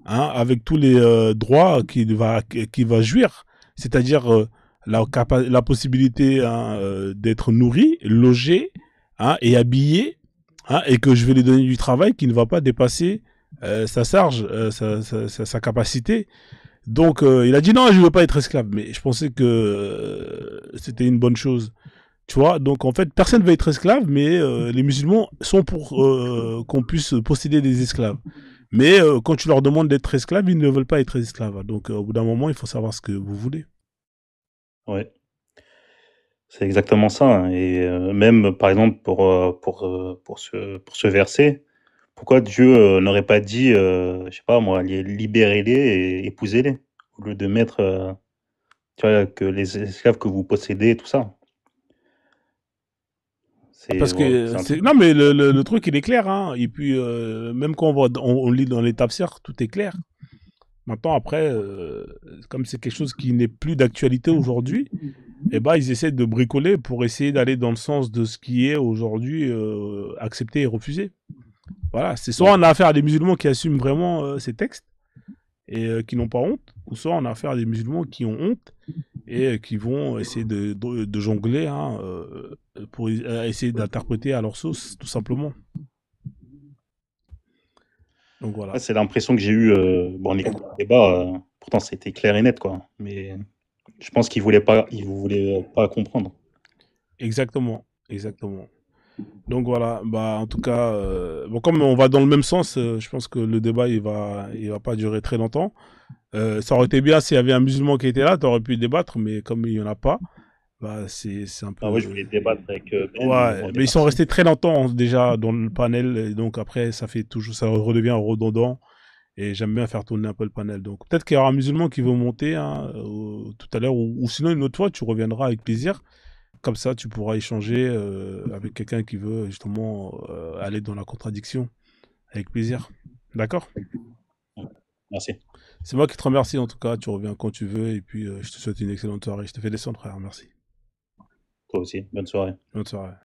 hein, avec tous les droits qu'il va jouir, c'est-à-dire la possibilité hein, d'être nourri, logé hein, et habillé, hein, et que je vais lui donner du travail qui ne va pas dépasser sa charge, sa capacité. Donc il a dit non, je veux pas être esclave, mais je pensais que c'était une bonne chose. Tu vois, donc en fait, personne ne veut être esclave, mais les musulmans sont pour qu'on puisse posséder des esclaves. Mais quand tu leur demandes d'être esclaves, ils ne veulent pas être esclaves. Donc au bout d'un moment, il faut savoir ce que vous voulez. Ouais, c'est exactement ça. Hein. Et même, par exemple, pour ce verset, pourquoi Dieu n'aurait pas dit, je sais pas moi, libérez-les et épousez-les, au lieu de mettre, tu vois, que les esclaves que vous possédez, tout ça. Parce que c'est un truc. non mais le truc il est clair hein. Et puis même quand on lit dans les tafsirs, tout est clair. Maintenant après comme c'est quelque chose qui n'est plus d'actualité aujourd'hui, eh ben ils essaient de bricoler pour essayer d'aller dans le sens de ce qui est aujourd'hui accepté et refusé. Voilà, c'est soit on a affaire à des musulmans qui assument vraiment ces textes et qui n'ont pas honte, ou soit on a affaire à des musulmans qui ont honte et qui vont essayer de jongler hein, pour essayer d'interpréter à leur sauce, tout simplement. Donc voilà. Ouais, c'est l'impression que j'ai eue bon, en écoutant le débat. Pourtant, c'était clair et net, quoi. Mais je pense qu'ils voulaient pas comprendre. Exactement, exactement. Donc voilà, bah en tout cas, bon comme on va dans le même sens, je pense que le débat il va pas durer très longtemps. Ça aurait été bien s'il y avait un musulman qui était là, t'aurais pu débattre, mais comme il y en a pas, bah c'est un peu. Ah ouais, je voulais débattre avec Ben. Ouais, Bon, il est mais ils sont parti. restés très longtemps déjà dans le panel, et donc après ça fait toujours, ça redevient redondant. Et j'aime bien faire tourner un peu le panel. Donc peut-être qu'il y aura un musulman qui veut monter hein, tout à l'heure, ou sinon une autre fois tu reviendras avec plaisir. Comme ça, tu pourras échanger avec quelqu'un qui veut justement aller dans la contradiction. Avec plaisir. D'accord? Merci. C'est moi qui te remercie en tout cas. Tu reviens quand tu veux. Et puis, je te souhaite une excellente soirée. Je te fais descendre, frère. Merci. Toi aussi. Bonne soirée. Bonne soirée.